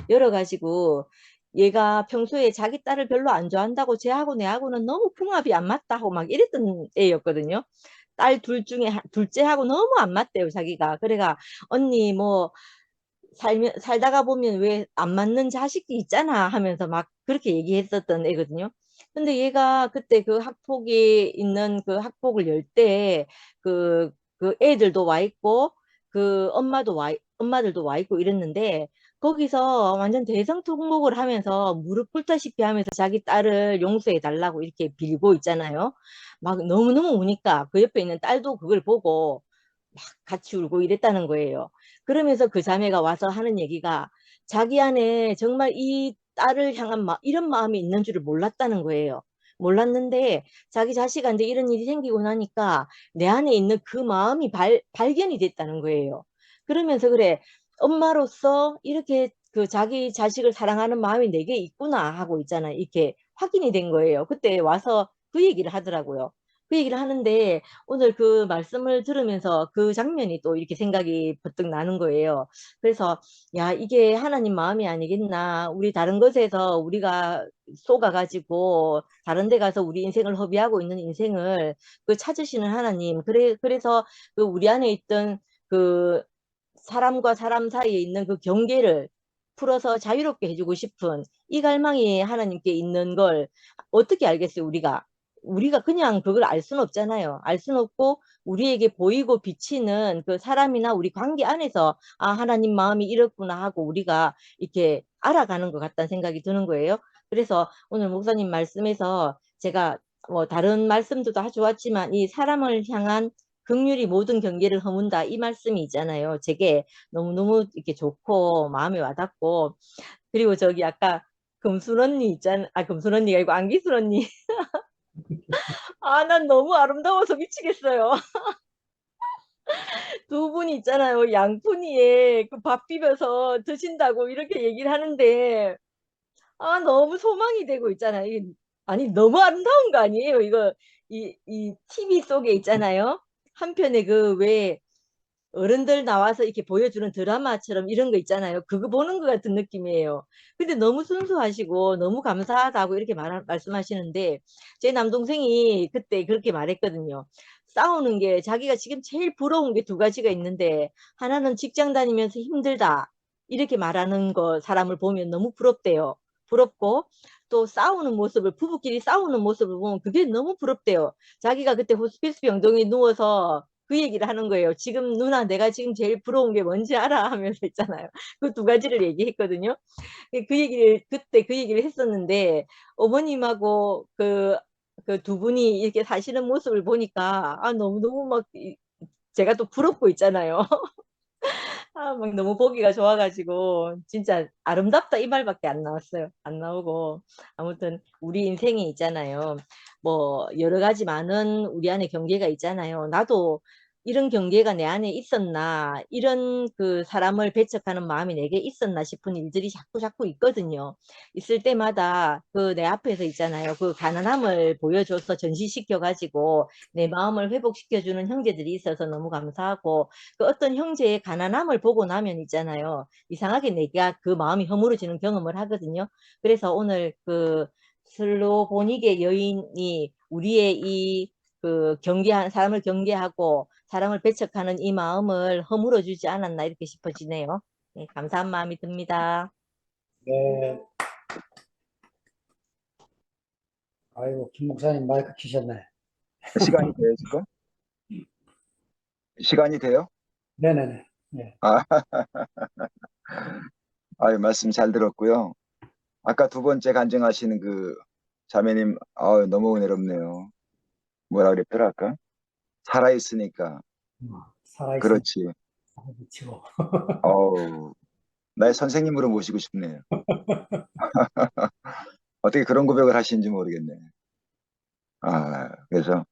열어가지고 얘가 평소에 자기 딸을 별로 안 좋아한다고, 쟤하고 내하고는 너무 궁합이 안 맞다 하고 막 이랬던 애였거든요. 딸 중에 둘째하고 너무 안 맞대요, 자기가. 그래가 언니 뭐 살다가 보면 왜 안 맞는 자식이 있잖아 하면서 막 그렇게 얘기했었던 애거든요. 근데 얘가 그때 그 학폭이 있는 그 학폭을 열 때, 그 애들도 와 있고, 그 엄마들도 와 있고 이랬는데, 거기서 완전 대성통곡을 하면서 무릎 꿇다시피 하면서 자기 딸을 용서해 달라고 이렇게 빌고 있잖아요. 막 너무너무 우니까 그 옆에 있는 딸도 그걸 보고 막 같이 울고 이랬다는 거예요. 그러면서 그 자매가 와서 하는 얘기가 자기 안에 정말 이 딸을 향한 이런 마음이 있는 줄을 몰랐다는 거예요. 몰랐는데 자기 자식한테 이런 일이 생기고 나니까 내 안에 있는 그 마음이 발견이 됐다는 거예요. 그러면서 그래, 엄마로서 이렇게 그 자기 자식을 사랑하는 마음이 내게 있구나 하고 있잖아요. 이렇게 확인이 된 거예요. 그때 와서 그 얘기를 하더라고요. 그 얘기를 하는데 오늘 그 말씀을 들으면서 그 장면이 또 이렇게 생각이 버뜩 나는 거예요. 그래서 야, 이게 하나님 마음이 아니겠나. 우리 다른 것에서 우리가 속아가지고 다른 데 가서 우리 인생을 허비하고 있는 인생을 그 찾으시는 하나님. 그래서 그 우리 안에 있던 그 사람과 사람 사이에 있는 그 경계를 풀어서 자유롭게 해주고 싶은 이 갈망이 하나님께 있는 걸 어떻게 알겠어요, 우리가 그냥 그걸 알 수는 없잖아요. 알 수는 없고 우리에게 보이고 비치는 그 사람이나 우리 관계 안에서 아, 하나님 마음이 이렇구나 하고 우리가 이렇게 알아가는 것 같다는 생각이 드는 거예요. 그래서 오늘 목사님 말씀에서 제가 뭐 다른 말씀도 다 좋았지만 이 사람을 향한 긍휼이 모든 경계를 허문다 이 말씀이 있잖아요. 제게 너무너무 이렇게 좋고 마음에 와닿고 그리고 저기 아까 금순 언니 금순 언니가 아니고 안기순 언니 아, 난 너무 아름다워서 미치겠어요. 두 분이 있잖아요. 양푼이에 그 밥 비벼서 드신다고 이렇게 얘기를 하는데 아, 너무 소망이 되고 있잖아요. 아니, 너무 아름다운 거 아니에요? 이거, 이 TV 속에 있잖아요. 한편에 그 왜 어른들 나와서 이렇게 보여주는 드라마처럼 이런 거 있잖아요. 그거 보는 것 같은 느낌이에요. 근데 너무 순수하시고 너무 감사하다고 이렇게 말씀하시는데 제 남동생이 그때 그렇게 말했거든요. 싸우는 게 자기가 지금 제일 부러운 게 두 가지가 있는데 하나는 직장 다니면서 힘들다. 이렇게 말하는 거 사람을 보면 너무 부럽대요. 부럽고 또 싸우는 모습을 부부끼리 싸우는 모습을 보면 그게 너무 부럽대요. 자기가 그때 호스피스 병동에 누워서 그 얘기를 하는 거예요. 지금 누나 내가 지금 제일 부러운 게 뭔지 알아? 하면서 있잖아요. 그 두 가지를 얘기했거든요. 그때 그 얘기를 했었는데 어머님하고 그 두 분이 이렇게 사시는 모습을 보니까 아, 너무너무 막 제가 또 부럽고 있잖아요. 아, 막 너무 보기가 좋아가지고 진짜 아름답다 이 말밖에 안 나왔어요. 안 나오고 아무튼 우리 인생이 있잖아요. 뭐 여러 가지 많은 우리 안에 경계가 있잖아요. 나도 이런 경계가 내 안에 있었나, 이런 그 사람을 배척하는 마음이 내게 있었나 싶은 일들이 자꾸 자꾸 있거든요. 있을 때마다 그 내 앞에서 있잖아요. 그 가난함을 보여줘서 전시시켜가지고 내 마음을 회복시켜주는 형제들이 있어서 너무 감사하고 그 어떤 형제의 가난함을 보고 나면 있잖아요. 이상하게 내가 그 마음이 허물어지는 경험을 하거든요. 그래서 오늘 그 슬로보니게 여인이 우리의 이 그 경계한 사람을 경계하고 사람을 배척하는 이 마음을 허물어 주지 않았나 이렇게 싶어지네요. 네, 감사한 마음이 듭니다. 네. 아이고, 김 목사님 마이크 키셨네. 시간이 돼요, 지금? 시간이 돼요? 네네네. 네. 아, 아유, 말씀 잘 들었고요. 아까 두 번째 간증하시는 그 자매님, 너무 은혜롭네요. 뭐라 그랬더랄까? 살아있으니까. 살아있으면 그렇지. 미치고. 어우, 나의 선생님으로 모시고 싶네요. 어떻게 그런 고백을 하시는지 모르겠네. 그래서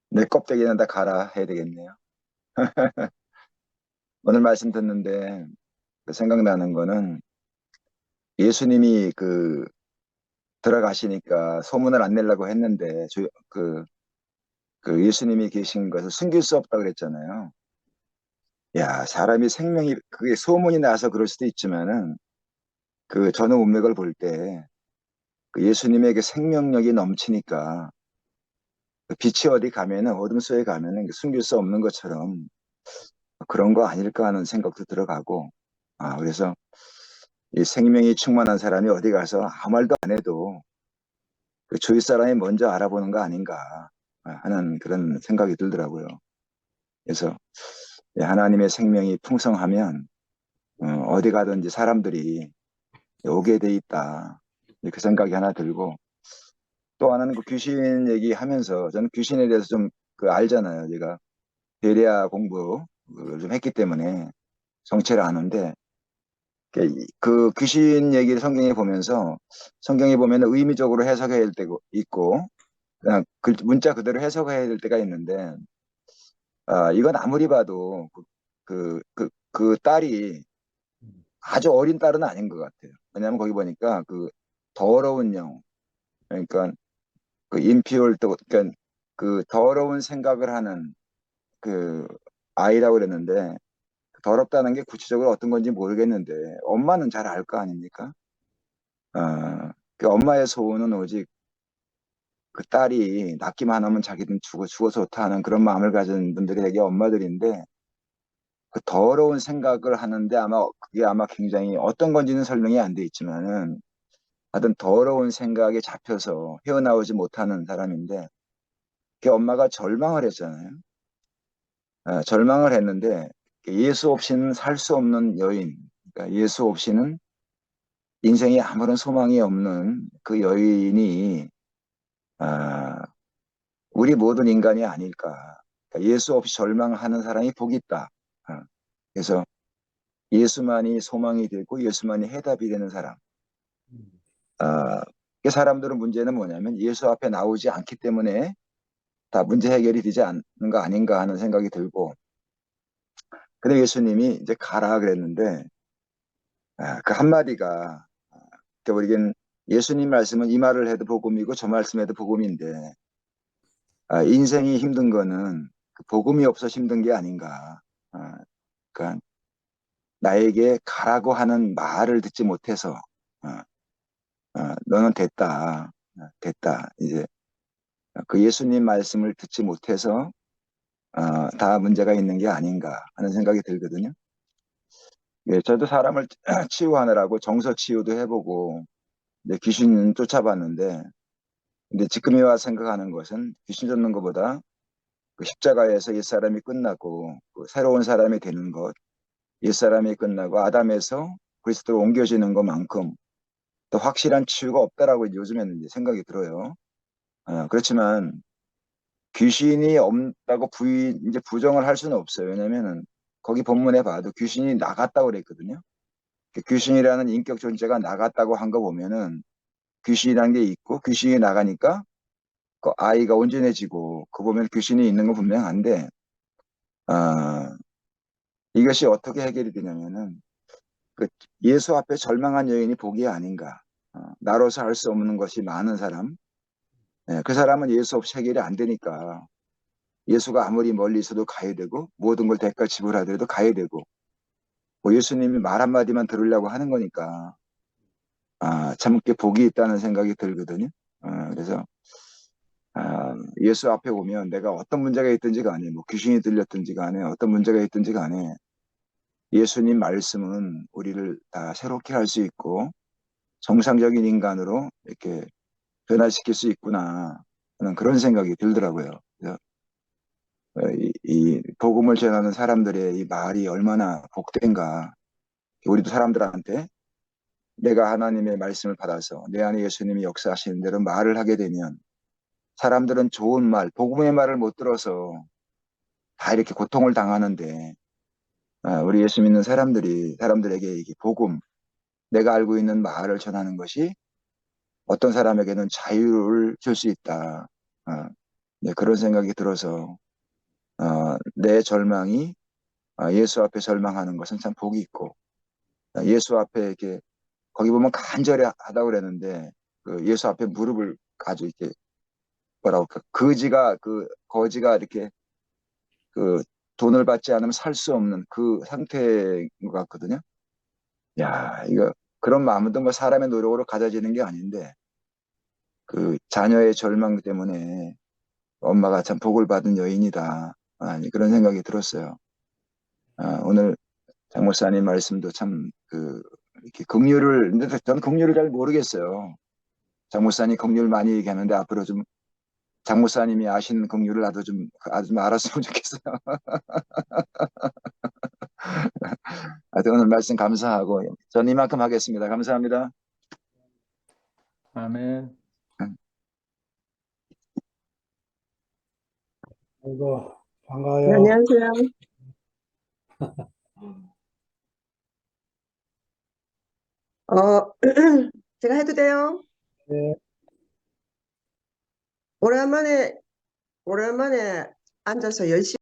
내 껍데기는 다 갈아 해야 되겠네요. 오늘 말씀 듣는데 생각나는 거는 예수님이 들어가시니까 소문을 안 내려고 했는데 그 예수님이 계신 것을 숨길 수 없다고 그랬잖아요. 야, 사람이 생명이 그게 소문이 나서 그럴 수도 있지만은 그 전후 문맥을 볼 때 그 예수님에게 생명력이 넘치니까 그 빛이 어디 가면은 어둠 속에 가면은 숨길 수 없는 것처럼 그런 거 아닐까 하는 생각도 들어가고 그래서 이 생명이 충만한 사람이 어디 가서 아무 말도 안 해도 그 주위 사람이 먼저 알아보는 거 아닌가 하는 그런 생각이 들더라고요. 그래서 하나님의 생명이 풍성하면 어디 가든지 사람들이 오게 돼 있다. 그 생각이 하나 들고, 또 하나는 그 귀신 얘기하면서 저는 귀신에 대해서 좀 그 알잖아요. 제가 베레아 공부를 좀 했기 때문에 정체를 아는데, 그 귀신 얘기를 성경에 보면서 성경에 보면 의미적으로 해석해야 될 때가 있고 그냥 문자 그대로 해석해야 될 때가 있는데, 이건 아무리 봐도 그 딸이 아주 어린 딸은 아닌 것 같아요. 왜냐하면 거기 보니까 그 더러운 영, 그러니까 그 임피올, 그러니까 그 더러운 생각을 하는 그 아이라고 그랬는데, 더럽다는 게 구체적으로 어떤 건지 모르겠는데 엄마는 잘 알 거 아닙니까? 그 엄마의 소원은 오직 그 딸이 낳기만 하면 자기는 죽어서 좋다 하는 그런 마음을 가진 분들이 되게 엄마들인데, 그 더러운 생각을 하는데 그게 아마 굉장히 어떤 건지는 설명이 안 돼 있지만은 하여튼 더러운 생각에 잡혀서 헤어나오지 못하는 사람인데, 그 엄마가 절망을 했잖아요. 절망을 했는데 예수 없이는 살 수 없는 여인, 그러니까 예수 없이는 인생에 아무런 소망이 없는 그 여인이 아, 우리 모든 인간이 아닐까. 그러니까 예수 없이 절망하는 사람이 복이 있다. 그래서 예수만이 소망이 되고 예수만이 해답이 되는 사람. 그 사람들은 문제는 뭐냐면 예수 앞에 나오지 않기 때문에 다 문제 해결이 되지 않는 거 아닌가 하는 생각이 들고, 근데 예수님이 이제 가라 그랬는데 그 한마디가, 우리겐 예수님 말씀은 이 말을 해도 복음이고 저 말씀해도 복음인데, 인생이 힘든 거는 그 복음이 없어 힘든 게 아닌가. 그러니까 나에게 가라고 하는 말을 듣지 못해서 너는 됐다. 됐다. 이제 그 예수님 말씀을 듣지 못해서 다 문제가 있는 게 아닌가 하는 생각이 들거든요. 예, 저도 사람을 치유하느라고 정서 치유도 해보고 귀신 쫓아봤는데, 근데 지금에 와 생각하는 것은 귀신 쫓는 것보다 그 십자가에서 옛사람이 끝나고 그 새로운 사람이 되는 것, 옛사람이 끝나고 아담에서 그리스도로 옮겨지는 것만큼 더 확실한 치유가 없다라고 요즘에는 이제 생각이 들어요. 그렇지만 귀신이 없다고 이제 부정을 할 수는 없어요. 왜냐면은 거기 본문에 봐도 귀신이 나갔다고 그랬거든요. 그 귀신이라는 인격 존재가 나갔다고 한 거 보면은 귀신이라는 게 있고, 귀신이 나가니까 그 아이가 온전해지고, 그 보면 귀신이 있는 건 분명한데, 이것이 어떻게 해결이 되냐면은 그 예수 앞에 절망한 여인이 복이 아닌가. 나로서 할 수 없는 것이 많은 사람. 그 사람은 예수 없이 해결이 안 되니까 예수가 아무리 멀리 있어도 가야 되고 모든 걸 대가 지불하더라도 가야 되고, 뭐 예수님이 말 한마디만 들으려고 하는 거니까 참 꽤 복이 있다는 생각이 들거든요. 그래서 예수 앞에 오면 내가 어떤 문제가 있든지 간에, 뭐 귀신이 들렸든지 간에 어떤 문제가 있든지 간에 예수님 말씀은 우리를 다 새롭게 할 수 있고 정상적인 인간으로 이렇게 변화시킬 수 있구나 하는 그런 생각이 들더라고요. 그래서 이 복음을 전하는 사람들의 이 말이 얼마나 복된가. 우리도 사람들한테 내가 하나님의 말씀을 받아서 내 안에 예수님이 역사하시는 대로 말을 하게 되면 사람들은 좋은 말, 복음의 말을 못 들어서 다 이렇게 고통을 당하는데, 우리 예수 믿는 사람들에게 이게 복음, 내가 알고 있는 말을 전하는 것이 어떤 사람에게는 자유를 줄 수 있다. 네, 그런 생각이 들어서 내 절망이 예수 앞에 절망하는 것은 참 복이 있고, 예수 앞에 이렇게 거기 보면 간절히 하다고 그랬는데 그 예수 앞에 무릎을 아주 이렇게 뭐라고 거지가 이렇게 그 돈을 받지 않으면 살 수 없는 그 상태인 것 같거든요. 야, 이거 그런 마음도 뭐 사람의 노력으로 가져지는 게 아닌데 그 자녀의 절망 때문에 엄마가 참 복을 받은 여인이다. 그런 생각이 들었어요. 오늘 장 목사님 말씀도 참 이렇게 근데 저는 긍휼을 잘 모르겠어요. 장 목사님 긍휼 많이 얘기하는데 앞으로 좀 장 목사님이 아시는 긍휼을 나도 좀 알았으면 좋겠어요. 하여튼 오늘 말씀 감사하고 저는 이만큼 하겠습니다. 감사합니다. 아멘. 아이고, 네, 반가워요. 안녕하세요. 제가 해도 돼요? 네. 오랜만에 앉아서 열심히